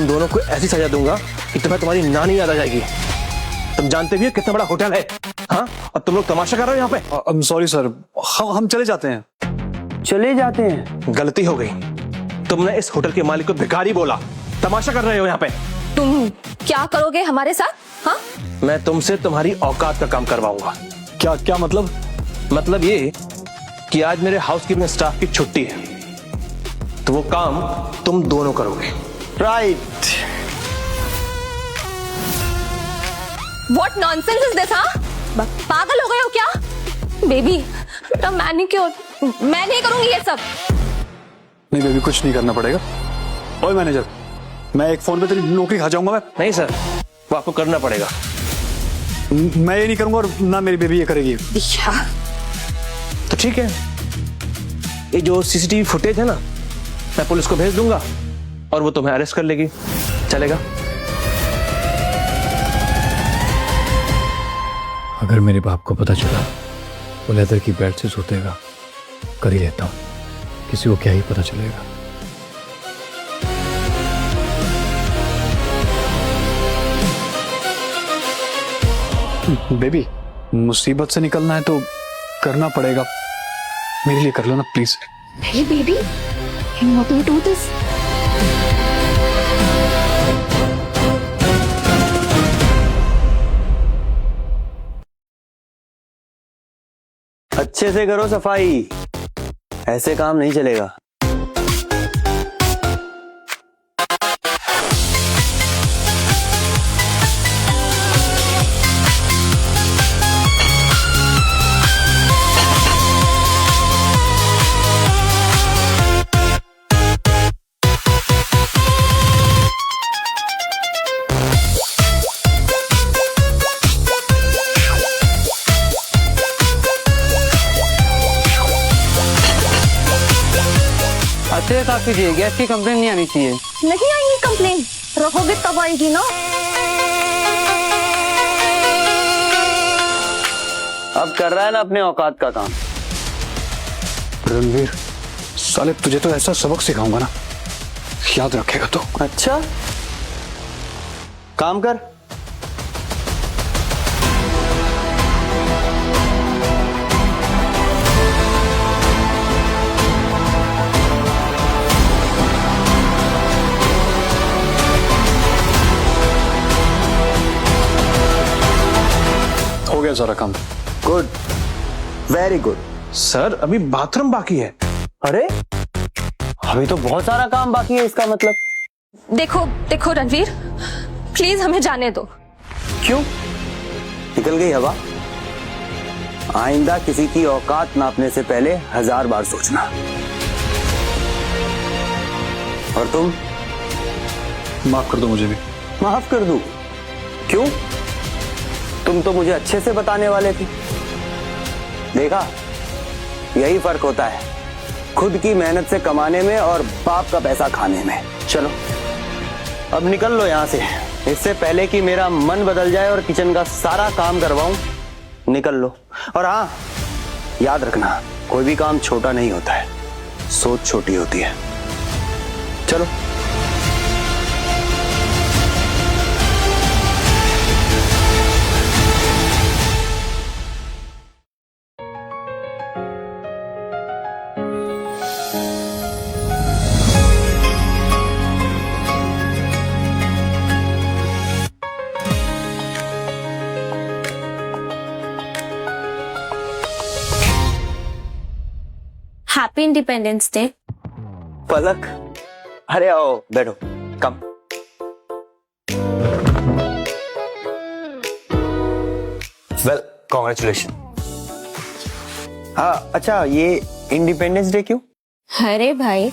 दोनों को ऐसी सजा दूंगा कि तुम्हें तुम्हारी नानी याद आ जाएगी। तुम जानते भी हो कितना बड़ा होटल है, हाँ? और तुम लोग तमाशा कर रहे हो यहाँ पे। सॉरी सर, हम चले जाते हैं। चले जाते हैं? गलती हो गई, तुमने इस होटल के मालिक को भिखारी बोला। तमाशा कर रहे हो यहाँ पे। तुम क्या करोगे हमारे साथ? हाँ, मैं तुमसे तुम्हारी औकात का काम करवाऊंगा। क्या मतलब? मतलब ये कि आज मेरे हाउसकीपिंग स्टाफ की छुट्टी है, तो वो काम तुम दोनों करोगे। Right. What nonsense is this, हाँ? पागल हो गए हो क्या? बेबी, मैं नहीं करूंगी ये सब। नहीं बेबी, कुछ नहीं करना पड़ेगा। ओए मैनेजर, मैं एक फोन पे तेरी नौकरी खा जाऊंगा। मैं नहीं सर, वो आपको करना पड़ेगा। मैं ये नहीं करूंगा और ना मेरी बेबी ये करेगी। तो ठीक है, ये जो सीसीटीवी फुटेज है ना, मैं पुलिस को भेज दूंगा और वो तुम्हें अरेस्ट कर लेगी। चलेगा? अगर मेरे बाप को पता चला वो लेदर की बेड से सोतेगा, कर ही लेता हूँ, किसी को क्या ही पता चलेगा। बेबी, मुसीबत से निकलना है तो करना पड़ेगा। मेरे लिए कर लो ना please. Hey baby, can you do this? अच्छे से करो सफाई, ऐसे काम नहीं चलेगा। अच्छे से साफ कीजिए, गैस की कंप्लेन नहीं आनी चाहिए। नहीं आएगी कंप्लेन, रखोगे तब आएगी ना। अब कर रहा है ना अपने औकात का काम। रणवीर, साले तुझे तो ऐसा सबक सिखाऊंगा ना, याद रखेगा तो। अच्छा, काम कर। हो गया सारा काम। Good, very good. सर, अभी बाथरूम बाकी है। अरे अभी तो बहुत सारा काम बाकी है, इसका मतलब। देखो रणवीर, प्लीज हमें जाने दो। क्यों? निकल गई हवा? आइंदा किसी की औकात नापने से पहले 1000 बार सोचना। और तुम? माफ कर दो मुझे भी। माफ कर दूं? क्यों? तुम तो मुझे अच्छे से बताने वाले थे। देखा, यही फर्क होता है खुद की मेहनत से कमाने में और बाप का पैसा खाने में। चलो अब निकल लो यहां से, इससे पहले कि मेरा मन बदल जाए और किचन का सारा काम करवाऊं। निकल लो। और हाँ, याद रखना, कोई भी काम छोटा नहीं होता है, सोच छोटी होती है। चलो। Happy independence day. पलक, अरे आओ बैठो, कम। Well, congratulation. हाँ, अच्छा, ये इंडिपेंडेंस डे क्यों? अरे भाई,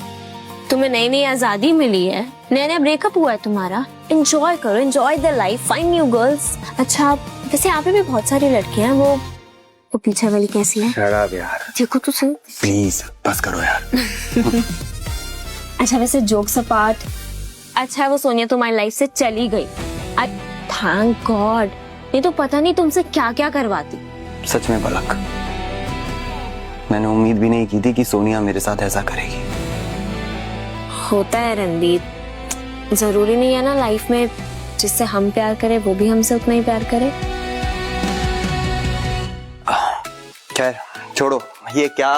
तुम्हें नई नई आजादी मिली है, नया नया ब्रेकअप हुआ है तुम्हारा, एंजॉय करो, enjoy the life, find new girls. अच्छा, वैसे यहाँ पे भी बहुत सारी लड़कियां हैं, वो पीछे वाली कैसी है? शट अप यार, देखो तो सही। प्लीज बस करो यार। अच्छा, वैसे जोक्स अपार्ट, अच्छा है वो सोनिया तुम्हारी लाइफ से चली गई। थैंक गॉड, नहीं तो पता नहीं तुमसे क्या क्या करवाती। सच में पलक, मैंने उम्मीद भी नहीं की थी कि सोनिया मेरे साथ ऐसा करेगी। होता है रणदीप, जरूरी नहीं है ना लाइफ में जिससे हम प्यार करें वो भी हमसे उतना ही प्यार करे। खैर छोड़ो, ये क्या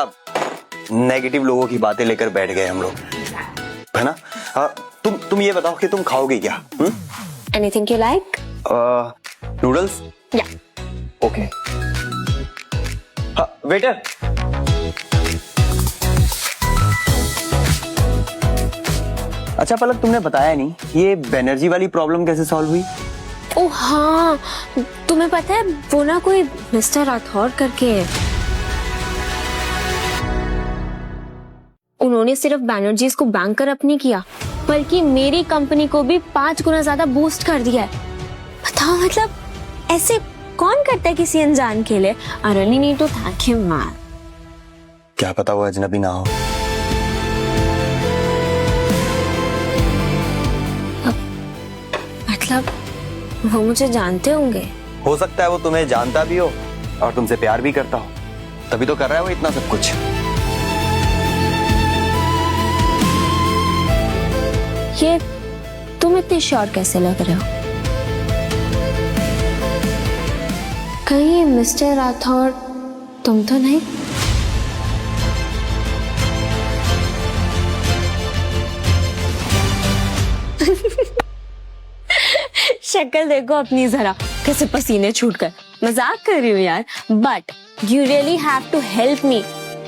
नेगेटिव लोगों की बातें लेकर बैठ गए हम लोग, है ना? तुम ये बताओ कि तुम खाओगे क्या? Anything you like? नूडल्स? या। ओके। वेटर, अच्छा पलक, तुमने बताया नहीं, ये बैनर्जी वाली प्रॉब्लम कैसे सॉल्व हुई? ओ हाँ, तुम्हें पता है वो ना कोई मिस्टर राठौर करके है, उन्होंने सिर्फ बैनर्जीज को बैंकर अप नहीं किया बल्कि मेरी कंपनी को भी 5 गुना ज्यादा बूस्ट कर दिया है। बताओ, मतलब ऐसे कौन करता है किसी अनजान के लिए? I really need to thank him man. क्या पता वो अजनबी ना हो। मतलब वो मुझे जानते होंगे? हो सकता है वो तुम्हें जानता भी हो और तुमसे प्यार भी करता हो, तभी तो कर रहा है वो इतना सब कुछ। ये तुम इतने श्योर कैसे लग रहे हो? कहीं मिस्टर राठौर तुम तो नहीं? शक्ल देखो अपनी जरा, कैसे पसीने छूट गए। मजाक कर रही हूँ यार, but you really have to help me,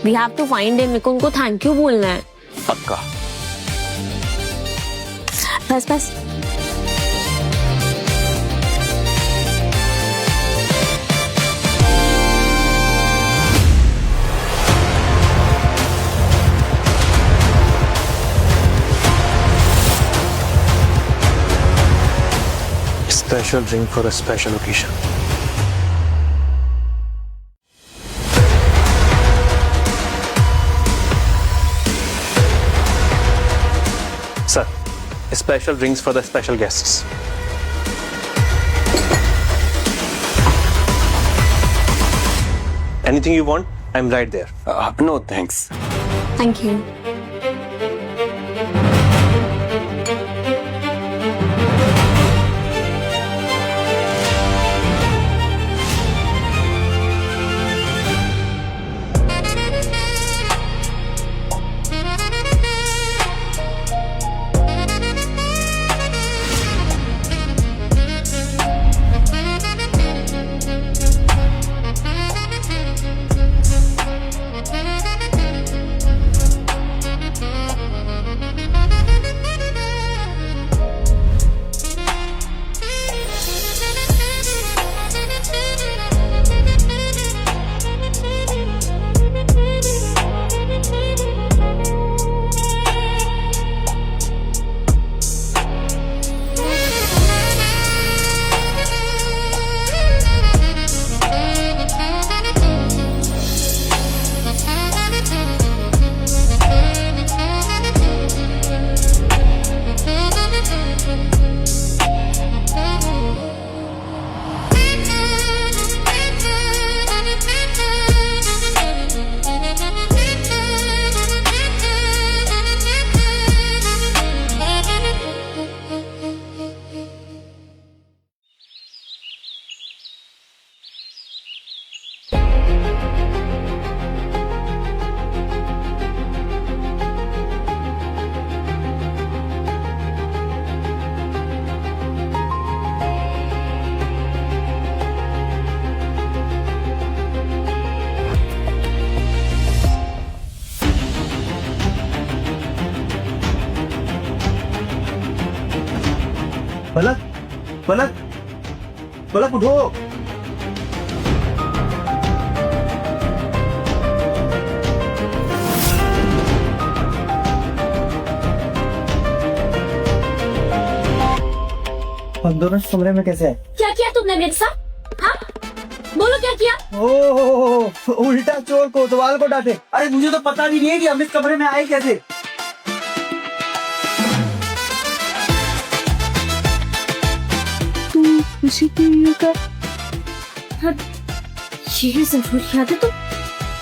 we have to find him. मेरे को उनको थैंक यू बोलना है। पक्का। बस बस। Special drink for a special occasion. Sir, special drinks for the special guests. Anything you want, I'm right there. No thanks. Thank you. पलक, पलक उठो। हम दोनों इस कमरे में कैसे हैं? क्या किया तुमने मेरे साथ? हाँ, बोलो क्या किया? ओह, उल्टा चोर कोतवाल को डांटे। अरे मुझे तो पता भी नहीं है कि हम इस कमरे में आए कैसे। मुझे ये जरूर याद है।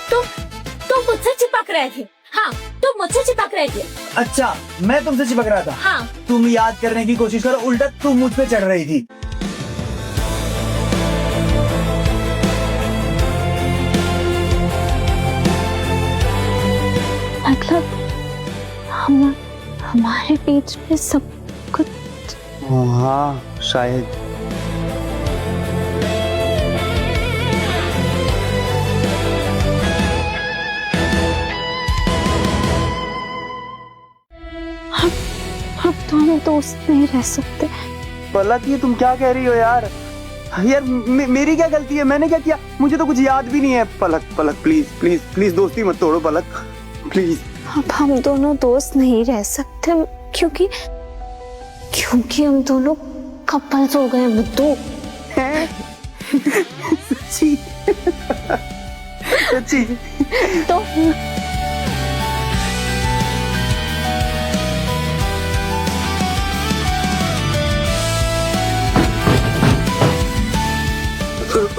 तुम मुझसे चिपक रहे थे। हाँ, तुम मुझसे चिपक रहे थे। अच्छा, मैं तुमसे चिपक रहा था। हाँ। तुम याद करने की कोशिश करो, उल्टा तुम मुझ पे चढ़ रही थी। मतलब हमारे बीच में सब कुछ। हाँ, शायद। हम दोनों दोस्त नहीं रह सकते। पलक, ये तुम क्या कह रही हो यार? यार मेरी क्या गलती है? मैंने क्या किया? मुझे तो कुछ याद भी नहीं है। पलक, पलक प्लीज प्लीज प्लीज दोस्ती मत तोड़ो पलक, प्लीज। अब हम दोनों दोस्त नहीं रह सकते क्योंकि हम दोनों कपल्स हो गए बुद्धू। सच्ची? सच्ची? तो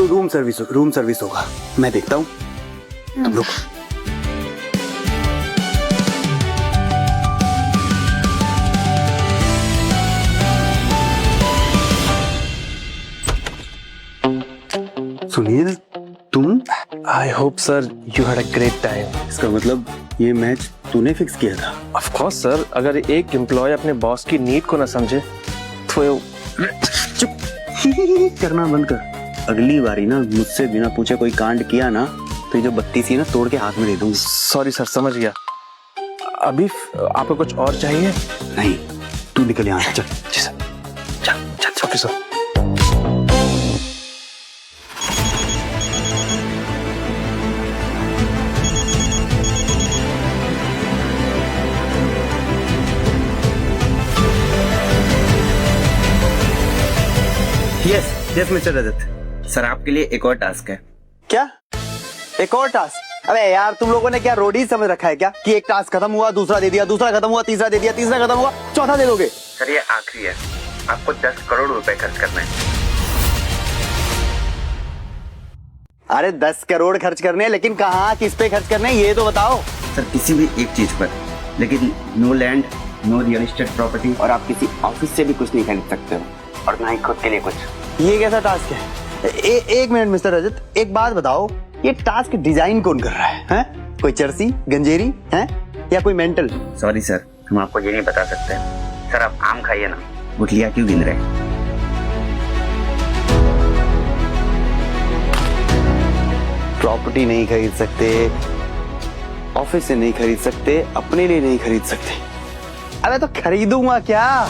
रूम सर्विस होगा, मैं देखता हूँ। तुम रुको। सुनील, तुम? I hope sir you had a great time. इसका मतलब ये मैच तूने फिक्स किया था? ऑफ कोर्स सर, अगर एक एम्प्लॉय अपने बॉस की नीड को ना समझे तो चुप करना बंद कर। अगली बारी ना मुझसे बिना पूछे कोई कांड किया ना तो ये जो बत्ती सी ना तोड़ के हाथ में दे दूंगी। सॉरी सर, समझ गया। अभी आपको कुछ और चाहिए? नहीं, तू निकल यहाँ से। चल। जी सर। चल ओके सर। यस मिस्टर रजत सर, आपके लिए एक और टास्क है। क्या? एक और टास्क? अबे यार, तुम लोगों ने क्या रोडी समझ रखा है क्या कि एक टास्क खत्म हुआ दूसरा दे दिया, दूसरा खत्म हुआ तीसरा दे दिया, तीसरा खत्म हुआ चौथा दे दोगे? सर ये आखिरी है, आपको 10 करोड़ रुपए खर्च करना है। अरे 10 करोड़ खर्च करने हैं, लेकिन कहाँ, किस पे खर्च करने हैं ये तो बताओ। सर किसी भी एक चीज पर, लेकिन no land, no real estate property, और आप किसी ऑफिस से भी कुछ नहीं खरीद सकते हो, और ना ही खुद के लिए कुछ। ये कैसा टास्क है? एक मिनट मिस्टर रजत, एक बात बताओ, ये टास्क डिजाइन कौन कर रहा है? हैं? कोई चर्सी, गंजेरी है या कोई मेंटल? सॉरी सर, हम आपको ये नहीं बता सकते। सर आप आम खाइए ना, गुठलियां क्यों गिन रहे? प्रॉपर्टी नहीं खरीद सकते, ऑफिस से नहीं खरीद सकते, अपने लिए नहीं खरीद सकते। अरे तो खरीदूंगा क्या?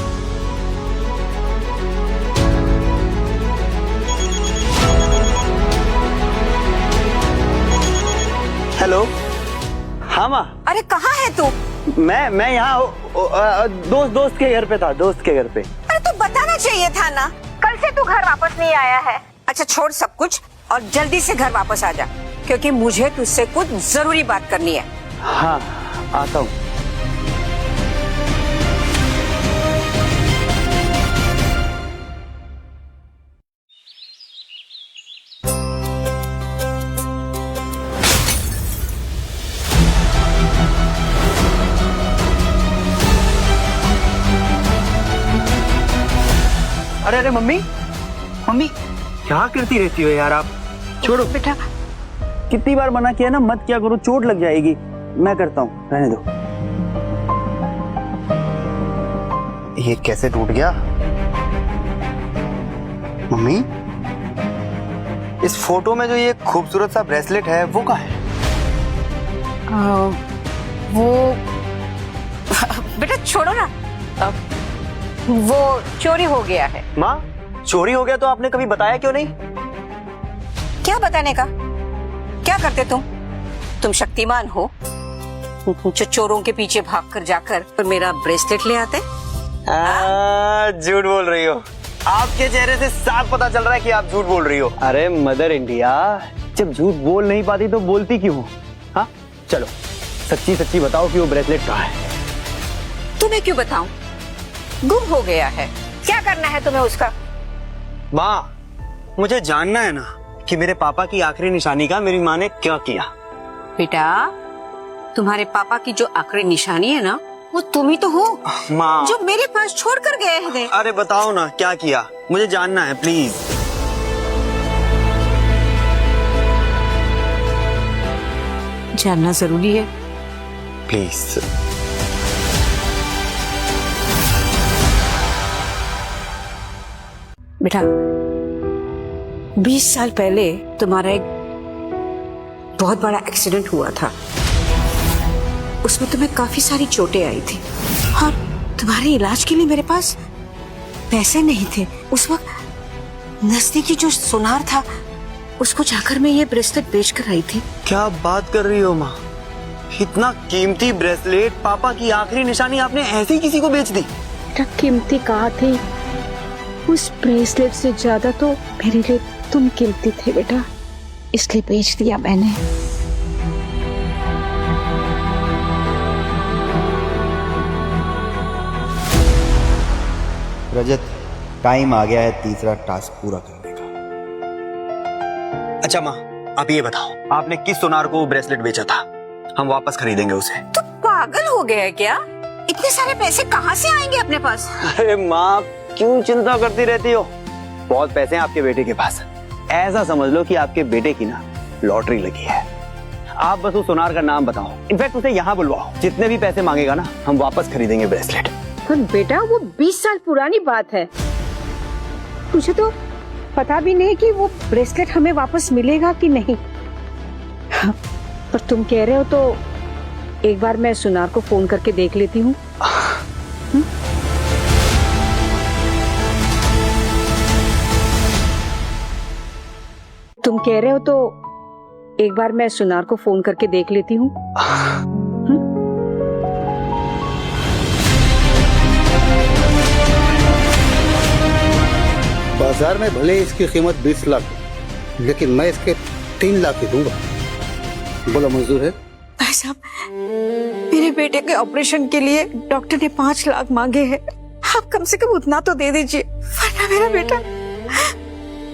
हेलो, हाँ माँ। अरे कहाँ है तू? मैं यहाँ दोस्त के घर पे था, दोस्त के घर पे। अरे तू बताना चाहिए था ना, कल से तू घर वापस नहीं आया है। अच्छा छोड़ सब कुछ और जल्दी से घर वापस आ जा, क्योंकि मुझे तुझसे कुछ जरूरी बात करनी है। हाँ आता हूँ। अरे अरे मम्मी, मम्मी क्या करती रहती हो यार आप? छोड़ो बेटा। कितनी बार मना किया ना, मत किया करो, चोट लग जाएगी। मैं करता हूँ, रहने दो। ये कैसे टूट गया? मम्मी, इस फोटो में जो ये खूबसूरत सा ब्रेसलेट है वो कहाँ है? वो बेटा छोड़ो ना, वो चोरी हो गया है। माँ, चोरी हो गया तो आपने कभी बताया क्यों नहीं? क्या बताने का? क्या करते तुम शक्तिमान हो जो चोरों के पीछे भागकर जाकर और मेरा ब्रेसलेट ले आते? झूठ बोल रही हो। आपके चेहरे से साफ पता चल रहा है कि आप झूठ बोल रही हो। अरे मदर इंडिया, जब झूठ बोल नहीं पाती तो बोलती क्यों हो? हाँ चलो सच्ची सच्ची बताओ कि वो ब्रेसलेट कहाँ है? तुम्हें क्यों बताऊं? गुम हो गया है। क्या करना है तुम्हें उसका? माँ, मुझे जानना है ना कि मेरे पापा की आखिरी निशानी का मेरी माँ ने क्या किया। बेटा, तुम्हारे पापा की जो आखिरी निशानी है ना, वो तुम ही तो हो माँ, जो मेरे पास छोड़ कर गए हैं। अरे बताओ ना क्या किया, मुझे जानना है प्लीज। जानना जरूरी है प्लीज। बेटा, 20 साल पहले तुम्हारा एक बहुत बड़ा एक्सीडेंट हुआ था। उसमें तुम्हें काफी सारी चोटें आई थी और तुम्हारे इलाज के लिए मेरे पास पैसे नहीं थे। उस वक्त नजदीकी जो सुनार था उसको जाकर मैं ये ब्रेसलेट बेच कर आई थी। क्या बात कर रही हो माँ? इतना कीमती ब्रेसलेट, पापा की आखिरी निशानी आपने ऐसे ही किसी को बेच दी? बेटा, कीमती कहा थी, उस ब्रेसलेट से ज्यादा तो मेरे लिए तुम कीमती थे बेटा, इसलिए बेच दिया मैंने। रजत, टाइम आ गया है तीसरा टास्क पूरा करने का। अच्छा माँ, आप ये बताओ, आपने किस सुनार को ब्रेसलेट बेचा था? हम वापस खरीदेंगे उसे। तो पागल हो गया है क्या? इतने सारे पैसे कहाँ से आएंगे अपने पास? अरे माँ, क्यों चिंता करती रहती हो? बहुत पैसे हैं आपके बेटे के पास। ऐसा समझ लो कि आपके बेटे की ना लॉटरी लगी है। आप बस उस सुनार का नाम बताओ, इनफैक्ट उसे यहाँ बुलवाओ। जितने भी पैसे मांगेगा ना, हम वापस खरीदेंगे ब्रेसलेट। पर बेटा, वो 20 साल पुरानी बात है। मुझे तो पता भी नहीं कि वो ब्रेसलेट हमें वापस मिलेगा कि नहीं। हाँ, पर तुम कह रहे हो तो एक बार मैं सुनार को फोन करके देख लेती हूँ। तुम कह रहे हो तो एक बार मैं सुनार को फोन करके देख लेती हूँ। बाजार में भले इसकी कीमत 20 लाख, लेकिन मैं इसके 3 लाख ही दूंगा। बोलो, मंजूर है? भाई साहब, मेरे बेटे के ऑपरेशन के लिए डॉक्टर ने 5 लाख मांगे हैं। आप कम से कम उतना तो दे दीजिए, वरना मेरा बेटा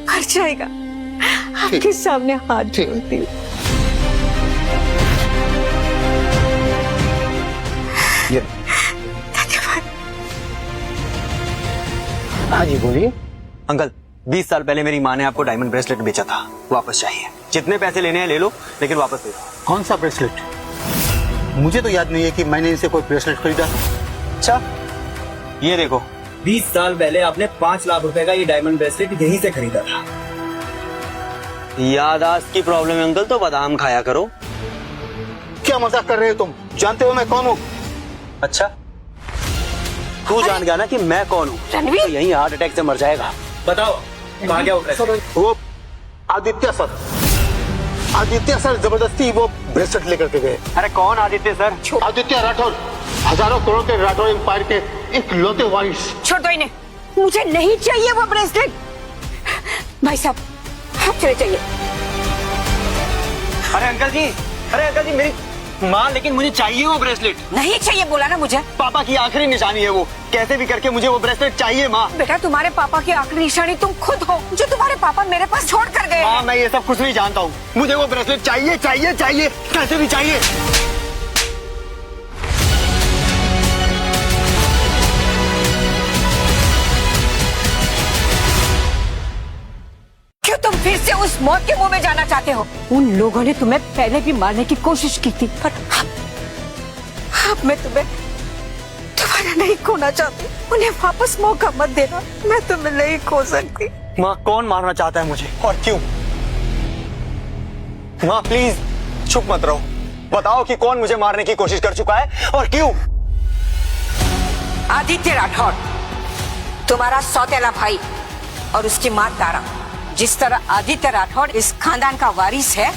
मर जाएगा। आपके सामने हाथ जोड़ती हूँ। धन्यवाद। हाँ जी बोलिए। अंकल, 20 साल पहले मेरी माँ ने आपको डायमंड ब्रेसलेट बेचा था, वापस चाहिए। जितने पैसे लेने हैं ले लो, लेकिन वापस दे दो। कौन सा ब्रेसलेट? मुझे तो याद नहीं है कि मैंने इनसे कोई ब्रेसलेट खरीदा। अच्छा, ये देखो, 20 साल पहले आपने 5 लाख रुपए का ये डायमंड ब्रेसलेट यहीं से खरीदा था। याददाश्त की प्रॉब्लम है अंकल, तो बादाम खाया करो। क्या मजाक कर रहे हो तुम? जानते हो मैं कौन हूँ? अच्छा, तू जान गया ना कि मैं कौन हूँ? तो यहीं हार्ट अटैक से मर जाएगा। बताओ, कहाँ गया वो ब्रेसलेट? वो आदित्य सर, आदित्य सर जबरदस्ती वो ब्रेसलेट लेकर के गए। अरे कौन आदित्य सर? आदित्य राठौर, हजारों करोड़ के राठौर एम्पायर के इकलौते वारिस। छोड़ दो इन्हें, मुझे नहीं चाहिए वो ब्रेसलेट। भाई साहब, आप चले जाइए। अरे अंकल जी, मेरी माँ, लेकिन मुझे चाहिए वो ब्रेसलेट। नहीं चाहिए बोला ना मुझे। पापा की आखिरी निशानी है वो, कैसे भी करके मुझे वो ब्रेसलेट चाहिए माँ। बेटा, तुम्हारे पापा की आखिरी निशानी तुम खुद हो, जो तुम्हारे पापा मेरे पास छोड़ कर गए। माँ, मैं ये सब कुछ नहीं जानता हूँ, मुझे वो ब्रेसलेट चाहिए, कैसे भी चाहिए। क्यों तुम फिर से उस मौत के मुंह में जाना चाहते हो? उन लोगों ने तुम्हें पहले भी मारने की कोशिश की थी, पर अब मैं तुम्हें दोबारा नहीं खोना चाहती। उन्हें वापस मौका मत देना, मैं तुम्हें नहीं खो सकती। माँ, कौन मारना चाहता है मुझे और क्यों? माँ प्लीज चुप मत रहो, बताओ कि कौन मुझे मारने की कोशिश कर चुका है और क्यों? आदित्य राठौर, तुम्हारा सौतेला भाई, और उसकी माँ तारा। जिस तरह आदित्य राठौड़ इस खानदान का वारिस है,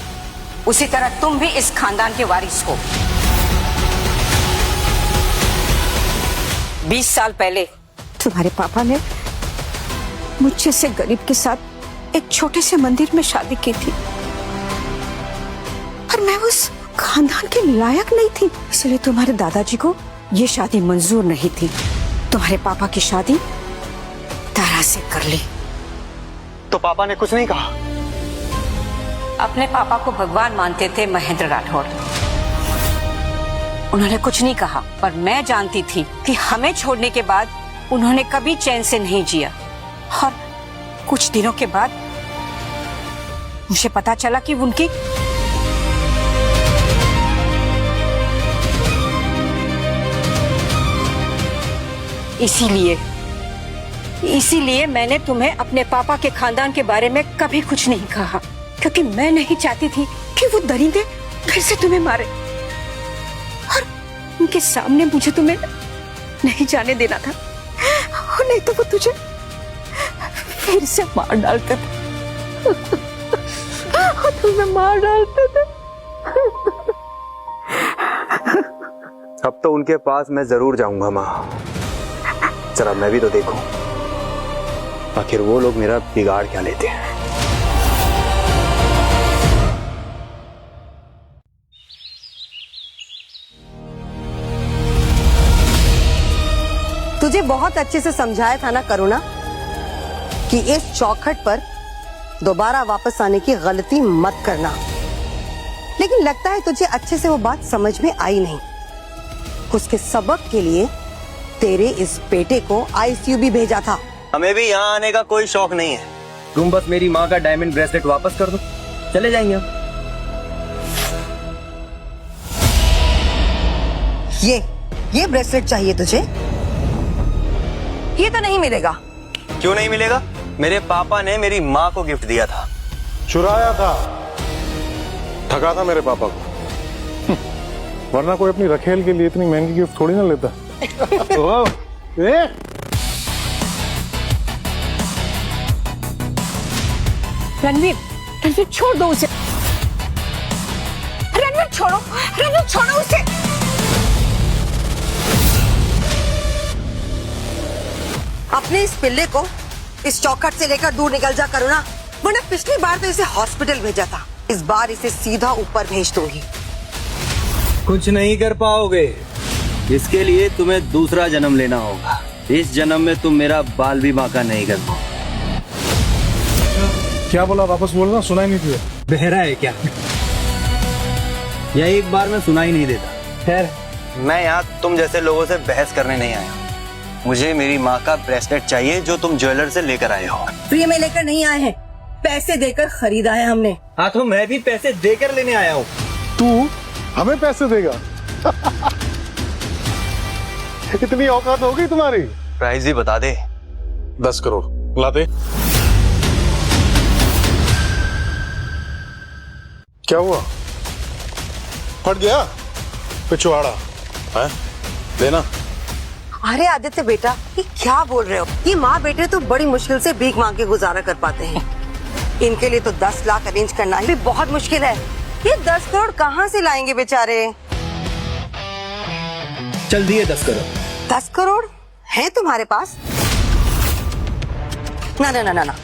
उसी तरह तुम भी इस खानदान के वारिस हो। 20 साल पहले तुम्हारे पापा ने मुझ से गरीब के साथ एक छोटे से मंदिर में शादी की थी, पर मैं उस खानदान के लायक नहीं थी, इसलिए तुम्हारे दादाजी को ये शादी मंजूर नहीं थी। तुम्हारे पापा की शादी तारा से कर ली। तो पापा ने कुछ नहीं कहा? अपने पापा को भगवान मानते थे महेंद्र राठौड़। उन्होंने कुछ नहीं कहा, पर मैं जानती थी कि हमें छोड़ने के बाद उन्होंने कभी चैन से नहीं जिया। और कुछ दिनों के बाद मुझे पता चला कि उनकी इसीलिए मैंने तुम्हें अपने पापा के खानदान के बारे में कभी कुछ नहीं कहा, क्योंकि मैं नहीं चाहती थी कि वो दरिंदे फिर से तुम्हें मारे, और उनके सामने मुझे तुम्हें नहीं जाने देना था, और नहीं तो वो तुझे फिर से मार डालते थे। और तुम्हें मार डालते थे। अब तो उनके पास मैं जरूर जाऊंगा माँ। जरा मैं भी तो देखूं आखिर वो लोग मेरा बिगाड़ क्या लेते हैं। तुझे बहुत अच्छे से समझाया था ना करुणा कि इस चौखट पर दोबारा वापस आने की गलती मत करना, लेकिन लगता है तुझे अच्छे से वो बात समझ में आई नहीं। उसके सबक के लिए तेरे इस बेटे को आईसीयू भी भेजा था। हमें भी यहाँ आने का कोई शौक नहीं है। तुम बस मेरी माँ का डायमंड ब्रेसलेट वापस कर दो, चले जाएंगे हम। ये ब्रेसलेट चाहिए तुझे? ये तो नहीं मिलेगा। क्यों नहीं मिलेगा? मेरे पापा ने मेरी माँ को गिफ्ट दिया था। चुराया था, ठगा था मेरे पापा को। वरना कोई अपनी रखेल के लिए इतनी महंगी गिफ्ट थोड़ी ना लेता। रणवीर छोड़ दो उसे। रणवीर छोड़ो उसे। अपने इस पिल्ले को इस चौखट से लेकर दूर निकल जा करो ना, वरना पिछली बार तो इसे हॉस्पिटल भेजा था, इस बार इसे सीधा ऊपर भेज दूंगी। कुछ नहीं कर पाओगे, इसके लिए तुम्हें दूसरा जन्म लेना होगा। इस जन्म में तुम मेरा बाल भी बांका नहीं कर पाओ। क्या बोला? वापस बोलना, सुनाई नहीं दिया। बहरा है क्या? या एक बार में सुनाई नहीं देता। खैर, मैं यहाँ तुम जैसे लोगों से बहस करने नहीं आया। मुझे मेरी माँ का ब्रेसलेट चाहिए जो तुम ज्वेलर से लेकर आए हो। फ्री में लेकर नहीं आए हैं, पैसे देकर खरीदा है हमने। हाँ तो मैं भी पैसे देकर लेने आया हूँ। तू हमें पैसे देगा? इतनी औकात होगी तुम्हारी? प्राइस ही बता दे। 10 करोड़ लाते। क्या हुआ? फट गया पिछवाड़ा है? देना। अरे आदित्य बेटा, ये क्या बोल रहे हो? ये माँ बेटे तो बड़ी मुश्किल से भीख मांग के गुजारा कर पाते हैं। इनके लिए तो 10 लाख अरेंज करना ही बहुत मुश्किल है। ये 10 करोड़ कहाँ से लाएंगे बेचारे? चल दिए 10 करोड़। 10 करोड़ है तुम्हारे पास? ना ना ना ना ना,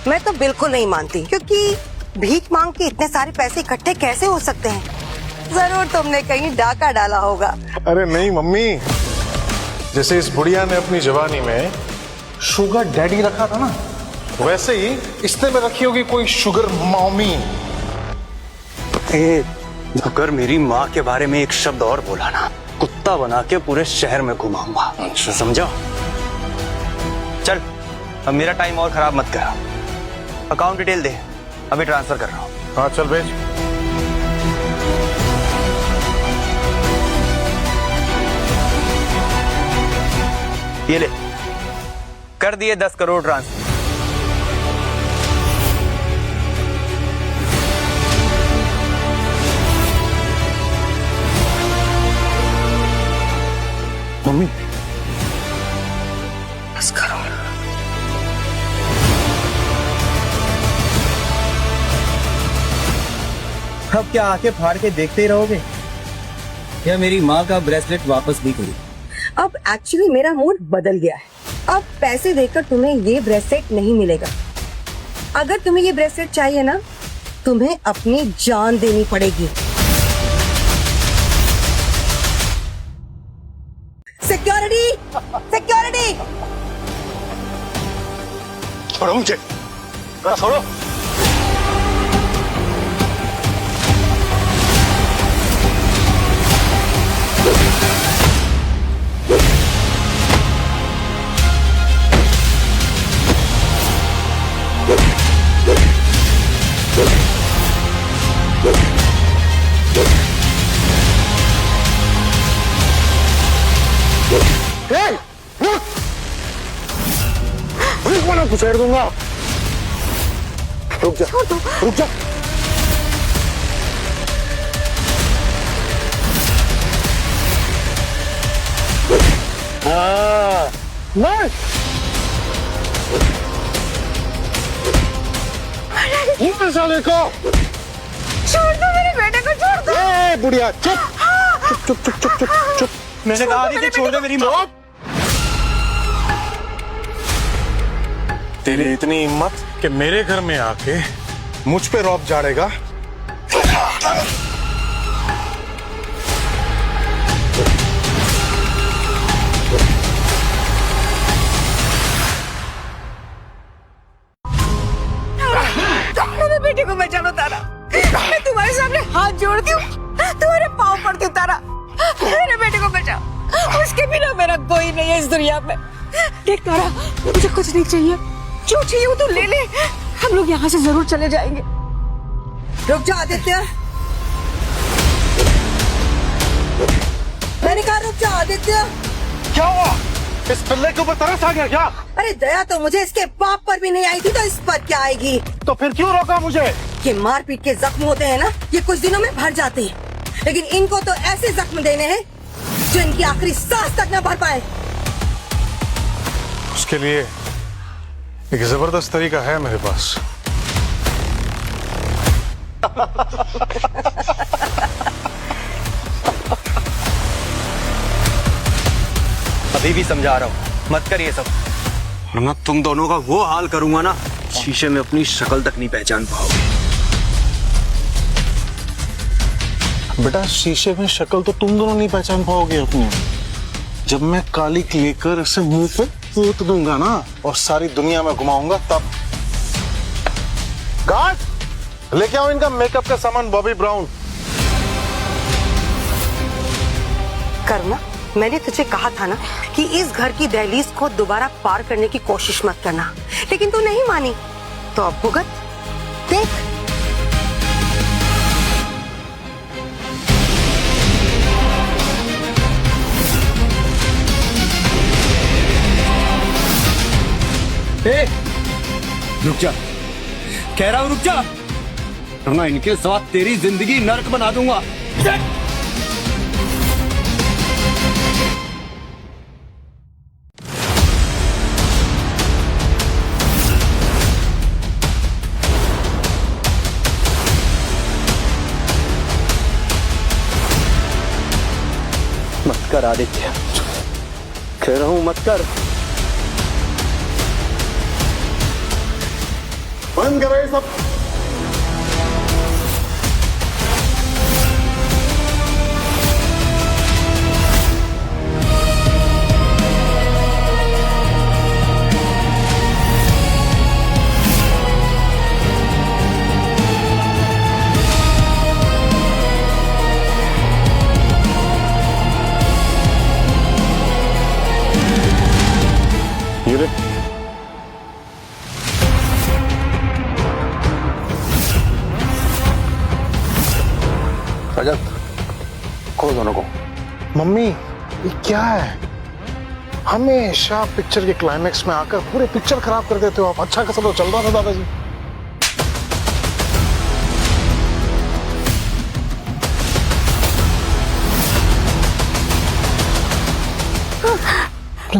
मैं तो बिल्कुल नहीं मानती, क्योंकि भीख मांग के इतने सारे पैसे इकट्ठे कैसे हो सकते हैं? जरूर तुमने कहीं डाका डाला होगा। अरे नहीं मम्मी, जैसे इस बुढ़िया ने अपनी जवानी में शुगर डैडी रखा था ना, वैसे ही इसने में रखी होगी कोई शुगर मॉमी। अगर मेरी माँ के बारे में एक शब्द और बोला ना, कुत्ता बना के पूरे शहर में घुमाऊंगा। अच्छा समझा? चल, अब मेरा टाइम और खराब मत कर। अकाउंट डिटेल दे, अभी ट्रांसफर कर रहा हूँ। हाँ चल भेज। ये ले, कर दिए 10 करोड़ ट्रांसफर। मम्मी 10 करोड़। अब क्या आंखें फाड़ के देखते ही रहोगे या मेरी माँ का ब्रेसलेट वापस भी करो? अब एक्चुअली मेरा मूड बदल गया है। अब पैसे देकर तुम्हें ये ब्रेसलेट नहीं मिलेगा। अगर तुम्हें ये ब्रेसलेट चाहिए ना, तुम्हें अपनी जान देनी पड़ेगी। Security, security! छोड़ो मुझे, छोड़ो। छेड़ दूंगा। रुक जा, रुक जा। नहीं, मुंह साले को छोड़ दो, मेरे बेटे को छोड़ दो। ए बुढ़िया, चुप चुप चुप चुप चुप चुप। मैंने कहा आदित्य छोड़ दे मेरी माँ। तेरी इतनी हिम्मत कि मेरे घर में आके मुझ पे रौब झाड़ेगा। मेरे बेटे को बचाओ तारा। मैं तुम्हारे सामने हाथ जोड़ती हूँ, तुम्हारे पाँव पड़ती हूँ तारा। मेरे बेटे को बचाओ, उसके बिना मेरा कोई नहीं है इस दुनिया में। देख तारा, मुझे कुछ नहीं चाहिए, जो चाहिए वो तो ले ले। हम लोग यहाँ से जरूर चले जाएंगे। रुक जा आदित्य, मैंने कहा रुक जा आदित्य। क्या हुआ? इस पिल्ले के ऊपर तरस आ गया क्या? अरे दया तो मुझे इसके बाप पर भी नहीं आई थी, तो इस पर क्या आएगी? तो फिर क्यों रोका मुझे? ये मारपीट के जख्म होते हैं ना, ये कुछ दिनों में भर जाते हैं, लेकिन इनको तो ऐसे जख्म देने हैं जो इनकी आखिरी सांस तक न भर पाए। उसके लिए एक जबरदस्त तरीका है मेरे पास। अभी भी समझा रहा हूँ, मत कर ये सब, वरना तुम दोनों का वो हाल करूंगा ना, शीशे में अपनी शक्ल तक नहीं पहचान पाओगे। बेटा शीशे में शक्ल तो तुम दोनों नहीं पहचान पाओगे अपनी। जब मैं काली लेकर ऐसे मुंह पे पूत दूंगा ना और सारी दुनिया में घुमाऊंगा तब। गार्ड, लेके आओ इनका मेकअप का सामान। बॉबी ब्राउन। करुणा, मैंने तुझे कहा था ना कि इस घर की दहलीज को दोबारा पार करने की कोशिश मत करना, लेकिन तू नहीं मानी, तो अब भुगत। देख, रुक जा, कह रहा हूँ रुक जा, वरना इनके साथ तेरी जिंदगी नर्क बना दूंगा। मत कर आदित्य, कह रहा हूँ मत कर। बंद करो ये सब। ये देख, रजत, खोलो दोनों को। मम्मी ये क्या है? हमेशा पिक्चर के क्लाइमेक्स में आकर पूरे पिक्चर खराब कर देते हो आप। अच्छा खासा तो चल रहा था दादाजी।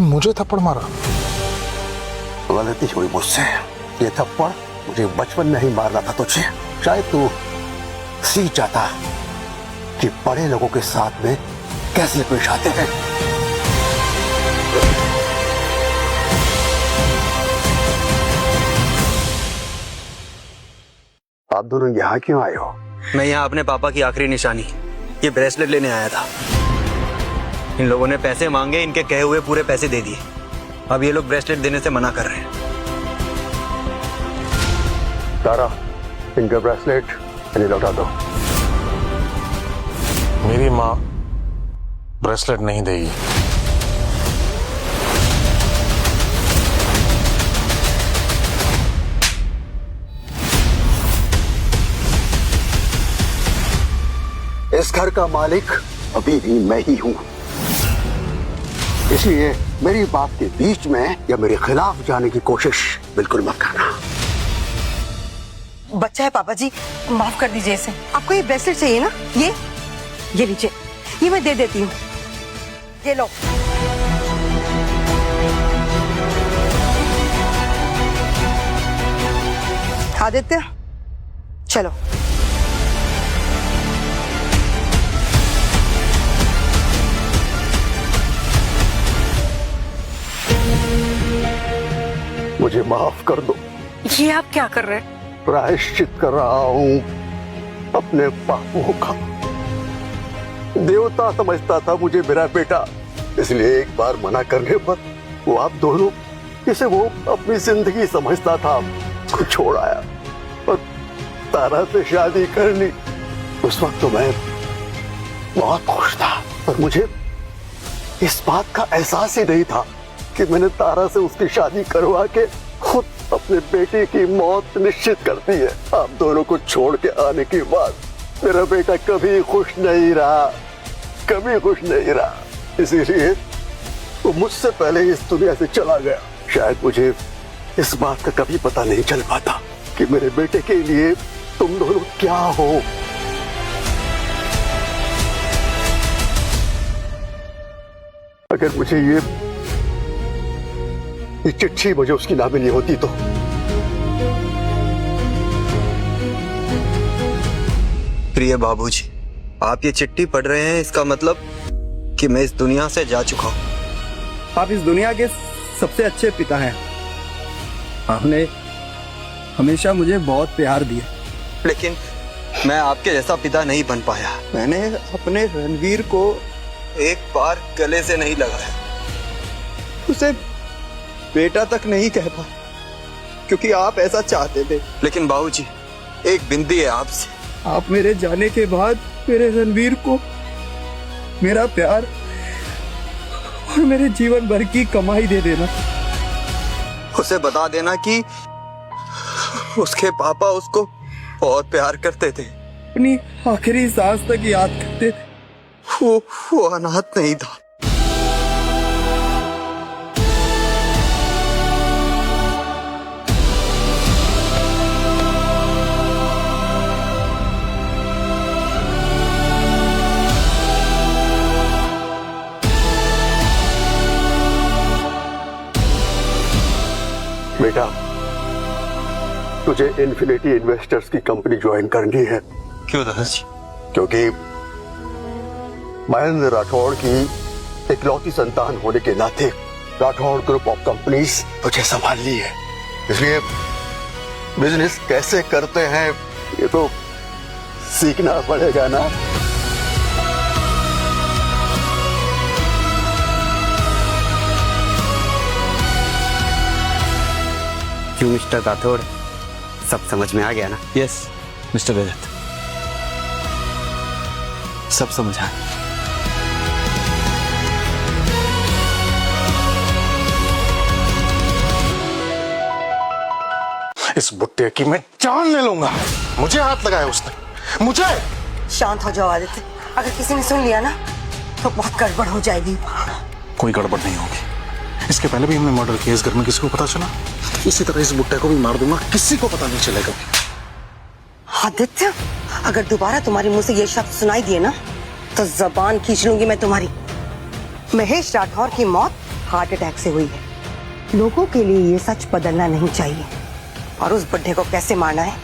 मुझे थप्पड़ मारा। गलती हुई मुझसे। ये थप्पड़ मुझे बचपन में ही मारना था तुझे। शायद तू सीख जाता कि बड़े लोगों के साथ में कैसे पेश आते हैं। आप दोनों यहाँ क्यों आए हो? मैं यहाँ अपने पापा की आखिरी निशानी, ये ब्रेसलेट लेने आया था। इन लोगों ने पैसे मांगे, इनके कहे हुए पूरे पैसे दे दिए। अब ये लोग ब्रेसलेट देने से मना कर रहे हैं। तारा, इनका ब्रेसलेट इन्हें लौटा दो। मेरी माँ ब्रेसलेट नहीं देगी। इस घर का मालिक अभी भी मैं ही हूं, इसलिए मेरी बात के बीच में या मेरे खिलाफ जाने की कोशिश बिल्कुल मत करना। बच्चा है पापा जी, माफ कर दीजिए इसे। आपको ये ब्रेसलेट चाहिए ना? ये लीजिए, ये मैं दे देती हूँ। ये लो। आदित्य, चलो। मुझे माफ कर दो। ये आप क्या कर रहे हैं? प्रायश्चित कर रहा हूं अपने पापों का। देवता समझता था मुझे मेरा बेटा, इसलिए एक बार मना करने पर वो आप दोनों, जिसे वो अपनी जिंदगी समझता था, को छोड़ आया और तारा से शादी कर ली। उस वक्त तो मैं बहुत खुश था, पर मुझे इस बात का एहसास ही नहीं था कि मैंने तारा से उसकी शादी करवा के खुद अपने बेटे की मौत निश्चित कर दी है। आप दोनों को छोड़ के आने के बाद मेरा बेटा कभी खुश नहीं रहा, कभी खुश नहीं रहा। इसीलिए वो मुझसे पहले इस दुनिया से चला गया। शायद मुझे इस बात का कभी पता नहीं चल पाता कि मेरे बेटे के लिए तुम दोनों क्या हो। अगर मुझे ये चिट्ठी मुझे उसकी ना मिली होती तो। प्रिय बाबूजी, आप ये चिट्ठी पढ़ रहे हैं, इसका मतलब कि मैं इस दुनिया से जा चुका हूं। आप इस दुनिया के सबसे अच्छे पिता हैं। आपने हमेशा मुझे बहुत प्यार दिया, लेकिन मैं आपके जैसा पिता नहीं बन पाया। मैंने अपने रणवीर को एक बार गले से नहीं लगाया, उसे बेटा तक नहीं कह पाया, क्योंकि आप ऐसा चाहते थे। लेकिन बाबूजी, एक विनती है आपसे, आप मेरे जाने के बाद मेरे रणवीर को मेरा प्यार और मेरे जीवन भर की कमाई दे देना। उसे बता देना कि उसके पापा उसको बहुत प्यार करते थे, अपनी आखिरी सांस तक याद करते थे। वो अनाथ नहीं था। बेटा, तुझे इन्फिनिटी इन्वेस्टर्स की कंपनी ज्वाइन करनी है। क्यों दादाजी? क्योंकि महेंद्र राठौड़ की इकलौती संतान होने के नाते राठौड़ ग्रुप ऑफ कंपनीज तुझे संभालनी है। इसलिए बिजनेस कैसे करते हैं ये तो सीखना पड़ेगा ना। क्यों मिस्टर राठौड़, सब समझ में आ गया ना? यस मिस्टर रजत, सब समझ आया। इस बुट्टे की मैं जान ले लूंगा। मुझे हाथ लगाया उसने, मुझे। शांत हो जाओ आदित्य, अगर किसी ने सुन लिया ना तो बहुत गड़बड़ हो जाएगी। कोई गड़बड़ नहीं होगी। इसके पहले भी हमने मर्डर किया, इस घर में किसी को पता चला इसी तरह इस बुट्टे को भी मार दूंगा, किसी को पता नहीं चलेगा। आदित्य, अगर दोबारा तुम्हारे मुंह से ये शब्द सुनाई दिए ना तो जबान खींच लूंगी मैं तुम्हारी। महेश राठौर की मौत हार्ट अटैक से हुई है। लोगों के लिए ये सच बदलना नहीं चाहिए, और उस बुड्ढे को कैसे मारना है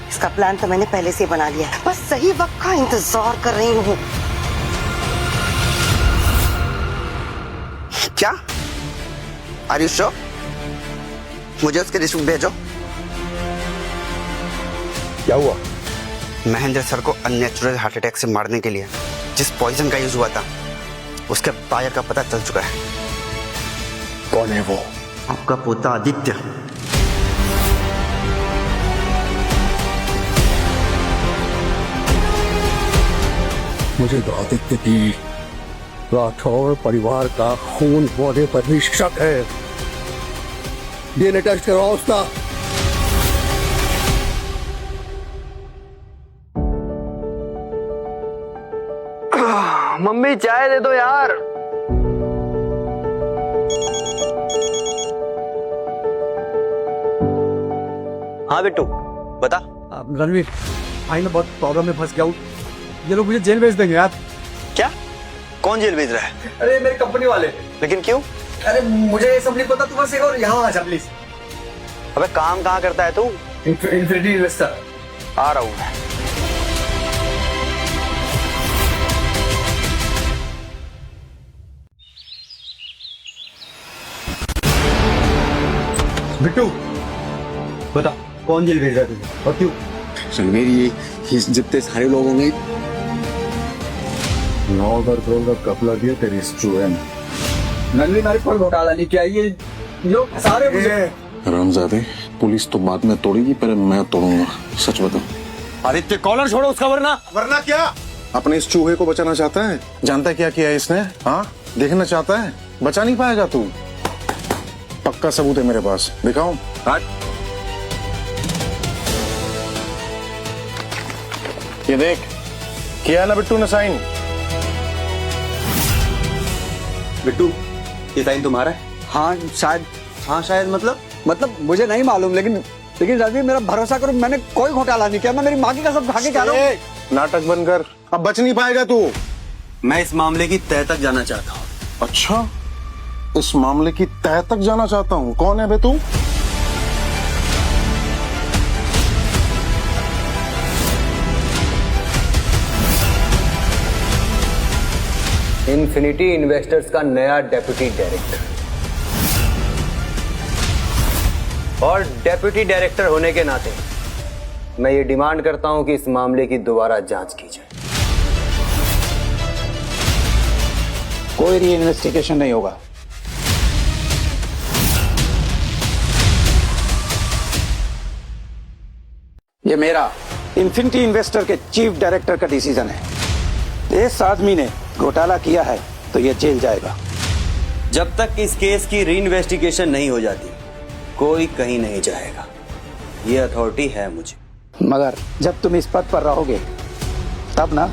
इसका प्लान तो मैंने पहले से बना लिया है, बस सही वक्त का इंतजार कर रही हूँ। क्या? Are you sure? मुझे उसके रिश्वत भेजो। क्या हुआ? महेंद्र सर को अननेचुरल हार्ट अटैक से मारने के लिए जिस पॉइजन का यूज हुआ था उसके बायर का पता चल चुका है। कौन है वो? आपका पोता आदित्य। मुझे तो आदित्य की राठौर परिवार का खून होने पर भी शक है। डीएनए टेस्ट करवाओ उसका। मम्मी चाय दे दो यार। हाँ बिट्टू बता। रणवीर भाई मैं बहुत प्रॉब्लम में फंस गया हूँ, ये लोग मुझे जेल भेज देंगे यार। क्या? कौन जेल भेज रहा है? अरे मेरी कंपनी वाले। लेकिन क्यों? अरे मुझे ये सब नहीं पता, तू बस एक और यहाँ आ जा प्लीज। अबे काम कहाँ करता है तू? Infinity investor. आ रहा हूँ मैं। बिट्टू बता कौन जेल भेज रहा है तुझे और क्यों? रणवीर ये जितने सारे लोग होंगे 9,000 करोड़ का कपला दिया तेरी स्टूडेंट। रणवीर मेरे पर घोटाला नहीं किया, ये लोग सारे मुझे। रामजादे पुलिस तो बाद में तोड़ेगी, पर मैं तोड़ूंगा। सच बता। आदित्य कॉलर छोड़ो उसका, वरना क्या? अपने इस चूहे को बचाना चाहता है? जानता है क्या किया है इसने? हाँ देखना चाहता है? बचा नहीं पाएगा तू। पक्का सबूत है मेरे पास, दिखाऊं? ये देख, किया है ना बिट्टू ने साइन? बिट्टू ये साइन तुम्हारा है? हाँ शायद। हाँ शायद मतलब मुझे नहीं मालूम, लेकिन रणवीर मेरा भरोसा करो, मैंने कोई घोटाला नहीं किया। मैं मेरी माँ की कसम खा के कह रहा हूँ। नाटक बंद कर, अब बच नहीं पाएगा तू। मैं इस मामले की तह तक जाना चाहता हूँ। अच्छा, इस मामले की तह तक जाना चाहता हूँ? कौन है बे तू? इन्फिनिटी इन्वेस्टर्स का नया डेप्यूटी डायरेक्टर, और डेप्यूटी डायरेक्टर होने के नाते मैं ये डिमांड करता हूं कि इस मामले की दोबारा जांच की जाए। कोई री इन्वेस्टिगेशन नहीं होगा। ये मेरा इन्फिनिटी इन्वेस्टर के चीफ डायरेक्टर का डिसीजन है। इस आदमी ने घोटाला किया है तो ये जेल जाएगा। जब तक इस केस की री इन्वेस्टिगेशन नहीं हो जाती कोई कहीं नहीं जाएगा, ये अथॉरिटी है मुझे। मगर जब तुम इस पद पर रहोगे तब ना,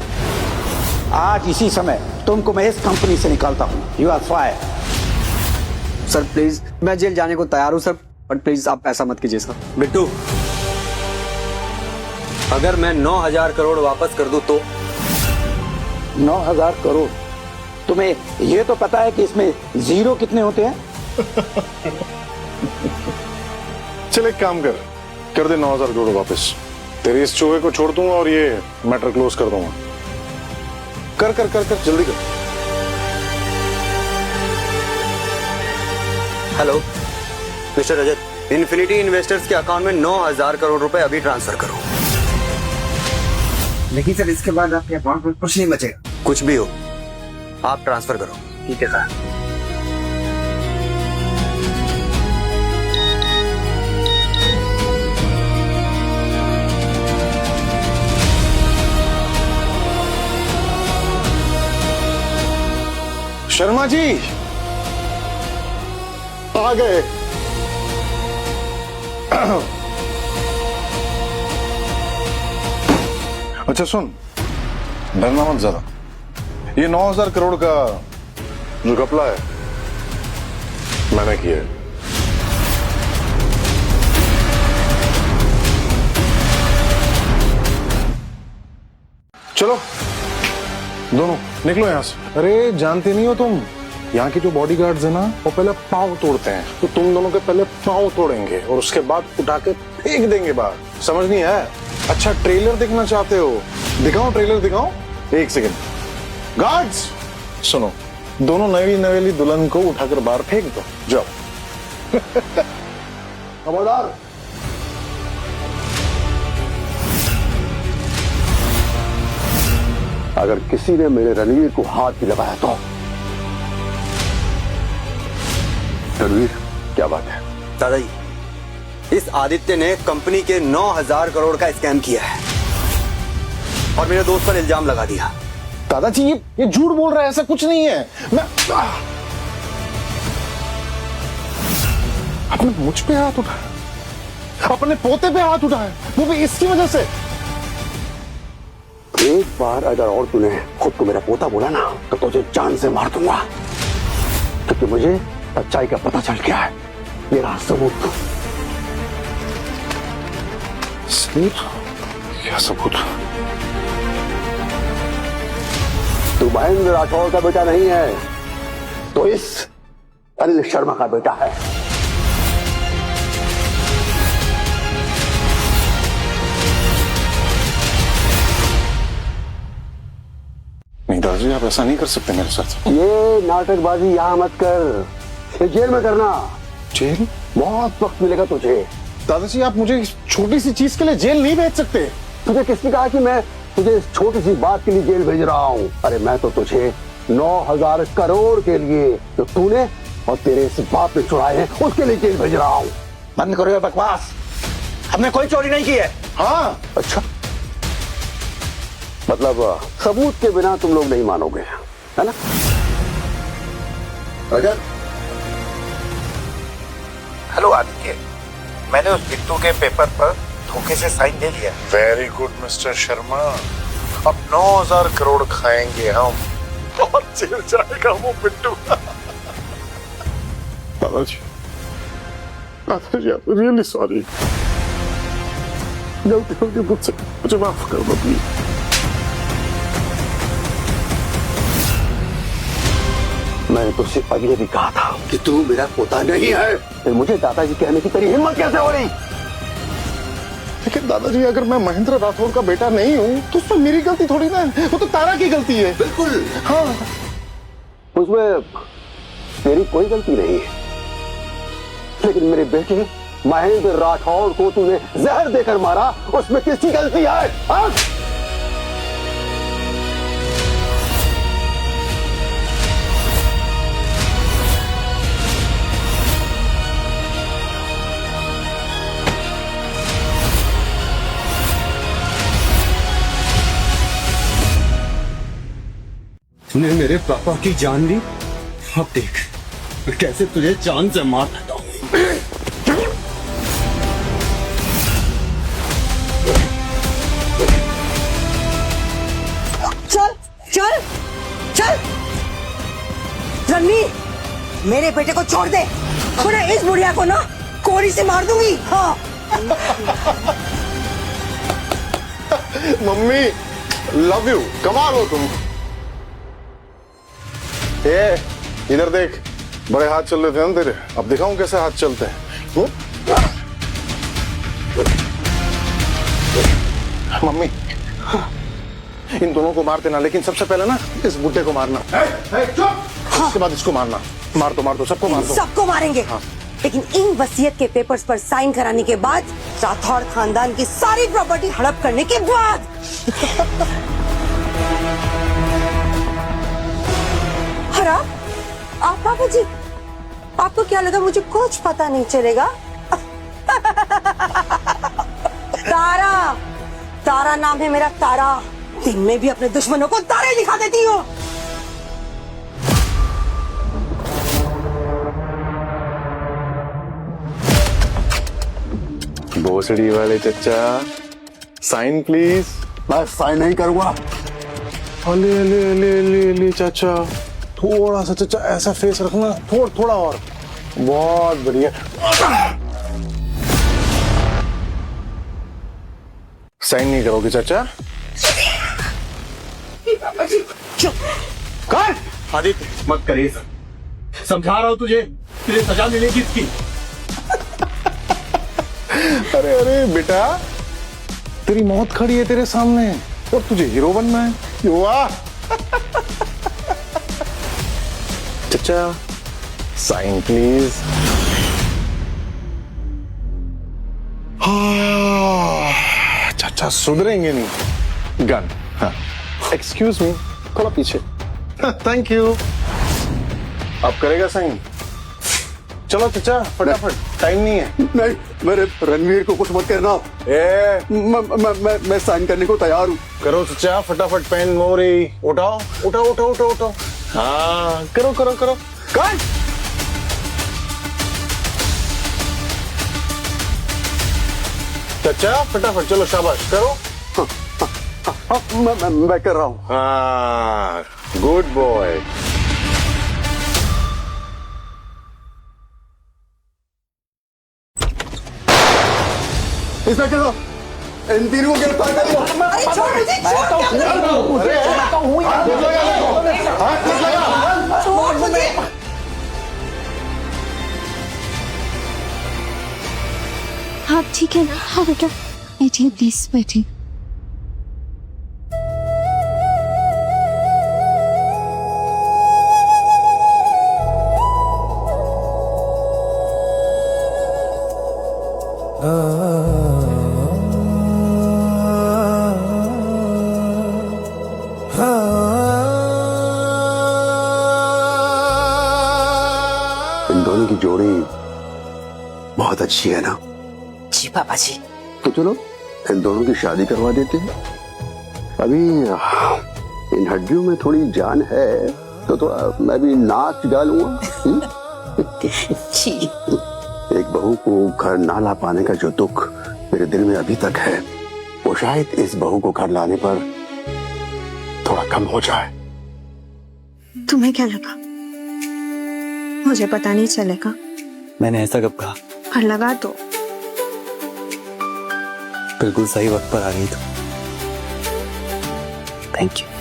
आज इसी समय तुमको मैं इस कंपनी से निकालता हूं। You are fire. Sir please, मैं जेल जाने को तैयार हूं सर, बट प्लीज आप ऐसा मत कीजिए सर। बिट्टू, अगर मैं 9,000 करोड़ वापस कर दूं तो? 9,000 करोड़? तुम्हें ये तो पता है कि इसमें जीरो कितने होते हैं? चल एक काम कर दे 9,000 करोड़ वापस। तेरे इस चूहे को छोड़ दूंगा और ये मैटर क्लोज कर दूंगा। कर कर कर कर जल्दी कर। हेलो मिस्टर रजत, इन्फिनिटी इन्वेस्टर्स के अकाउंट में 9,000 करोड़ रुपए अभी ट्रांसफर करो। लेकिन सर इसके बाद आपके अकाउंट में कुछ नहीं बचेगा। कुछ भी हो आप ट्रांसफर करो। ठीक है सर। शर्मा जी आ गए। अच्छा सुन, डरना मत ज्यादा। ये 9,000 करोड़ का जो घपला है मैंने किया है। चलो दोनों निकलो यहां से। अरे जानते नहीं हो तुम, यहाँ के जो बॉडीगार्ड्स है ना वो पहले पांव तोड़ते हैं, तो तुम दोनों के पहले पांव तोड़ेंगे और उसके बाद उठा के फेंक देंगे बाहर। समझ नहीं है? अच्छा ट्रेलर देखना चाहते हो? दिखाओ ट्रेलर दिखाओ। एक सेकंड गार्ड्स सुनो, दोनों नवी नवेली दुल्हन को उठाकर बाहर फेंक दो, जाओ। खबरदार। अगर किसी ने मेरे रणवीर को हाथ भी लगाया तो। रणवीर क्या बात है? दादाजी, इस आदित्य ने कंपनी के 9,000 करोड़ का स्कैम किया है और मेरे दोस्त पर इल्जाम लगा दिया। दादाजी ये झूठ बोल रहा है, ऐसा कुछ नहीं है। मैं अपने मुझ पे हाथ उठाया, अपने पोते पे हाथ उठाया, वो भी इसकी वजह से। एक बार अगर और तूने खुद को मेरा पोता बोला ना तो तुझे जान से मार दूंगा, क्योंकि मुझे सच्चाई का पता चल गया है। ये रहा सबूत। सबूत? क्या सबूत? तू महेंद्र राठौर का बेटा नहीं है, तो इस अनिल शर्मा का बेटा है। नहीं दादाजी, आप ऐसा नहीं कर सकते मेरे साथ। ये नाटकबाजी यहां मत कर, ये जेल में करना। जेल? बहुत वक्त मिलेगा तुझे। दादाजी आप मुझे छोटी सी चीज के लिए जेल नहीं भेज सकते। तुझे किसने कहा कि मैं तुझे इस छोटी सी बात के लिए जेल भेज रहा हूँ? अरे मैं तो तुझे 9,000 करोड़ के लिए जो तूने और तेरे इस बाप ने चुराए हैं उसके लिए जेल भेज रहा हूँ। बंद करो ये बकवास, हमने कोई चोरी नहीं की है। हाँ अच्छा, मतलब सबूत के बिना तुम लोग नहीं मानोगे, है ना? रजत। हेलो आदित्य, मैंने उस बिट्टू के पेपर पर धोखे से साइन दे लिया। वेरी गुड मिस्टर शर्मा, अब 9,000 करोड़ खाएंगे हम और जेल जाएगा वो बिट्टू। दादाजी आई रियली सॉरी, गलती हो गई मुझसे, मुझे माफ कर दो प्लीज। मैंने तुझसे पहले भी कहा था कि तू मेरा पोता नहीं है, फिर मुझे दादाजी कहने की तेरी हिम्मत कैसे हो रही? लेकिन दादाजी अगर मैं महेंद्र राठौर का बेटा नहीं हूँ तो उसमें मेरी गलती थोड़ी ना है, वो तो तारा की गलती है। बिल्कुल हाँ, उसमें तेरी कोई गलती नहीं है, लेकिन मेरे बेटे महेंद्र राठौर को तूने जहर देकर मारा, उसमें किसकी गलती है? हाँ? तूने मेरे पापा की जान ली, अब देख मैं कैसे तुझे जान से मार देता हूँ। चल चल चल रणवीर, मेरे बेटे को छोड़ दे, वरना इस बुढ़िया को ना कोड़ी से मार दूंगी। हाँ मम्मी लव यू, कमाल हो तुम। ए, इधर देख, बड़े हाथ चल रहे थे ना तेरे, अब दिखाऊं कैसे हाथ चलते हैं। मम्मी इन दोनों को मार देना, लेकिन सबसे पहले ना इस बुड्ढे को मारना। उसके बाद इसको मारना। मार दो सबको मार दो। सबको मारेंगे। हाँ। लेकिन इन वसीयत के पेपर्स पर साइन कराने के बाद, राठौड़ खानदान की सारी प्रॉपर्टी हड़प करने के बाद। आप पापा जी, आपको क्या लगा मुझे कुछ पता नहीं चलेगा? तारा नाम है मेरा, तारा। दिन में भी अपने दुश्मनों को तारे दिखा देती हूँ। भोसड़ी वाले चचा, साइन प्लीज। मैं साइन नहीं करूंगा। अले अले अले अले अले चाचा, थोड़ा सा चाचा ऐसा फेस रखना, थोड़ा और। बहुत बढ़िया। साइन नहीं करोगे चाचा? कर आदित्य, मत करिए सर, समझा रहा हूं तुझे सजा मिलेगी इसकी। अरे बेटा, तेरी मौत खड़ी है तेरे सामने और तुझे हीरो बनना है। वाह चचा साइन प्लीज। चाचा सुधरेंगे नहीं। गन, हाँ एक्सक्यूज मी, थोड़ा पीछे। Thank you. अब करेगा साइन? चलो चचा फटाफट, टाइम नहीं है। नहीं, मेरे रणवीर को कुछ मत कहना। मैं साइन करने को तैयार हूँ। करो चचा फटाफट, पेन मोरी उठाओ उठाओ उठाओ उठाओ उठाओ। हाँ करो करो करो। कर चचा फटाफट, चलो शाबाश करो। मैं कर रहा हूँ। हाँ गुड बॉय। इंस्पेक्टर साहब, इन तीनों को गिरफ्तार कर लो। अरे छोड़ मुझे, छोड़ मुझे। आप ठीक है ना? हाँ बेटा बैठिए, प्लीज बैठिए। इन दोनों की जोड़ी बहुत अच्छी है ना? जी पापा जी। तो चलो इन दोनों की शादी करवा देते हैं। अभी इन हड्डियों में थोड़ी जान है तो थोड़ा मैं भी नाच गा लूंगा। जी। एक बहू को घर ना ला पाने का जो दुख मेरे दिल में अभी तक है, वो शायद इस बहू को घर लाने पर थोड़ा कम हो जाए। तुम्हें क्या लगा? मुझे पता नहीं चलेगा। मैंने ऐसा कब कहा? पर लगा तो। बिल्कुल सही वक्त पर आ गई तुम। Thank you.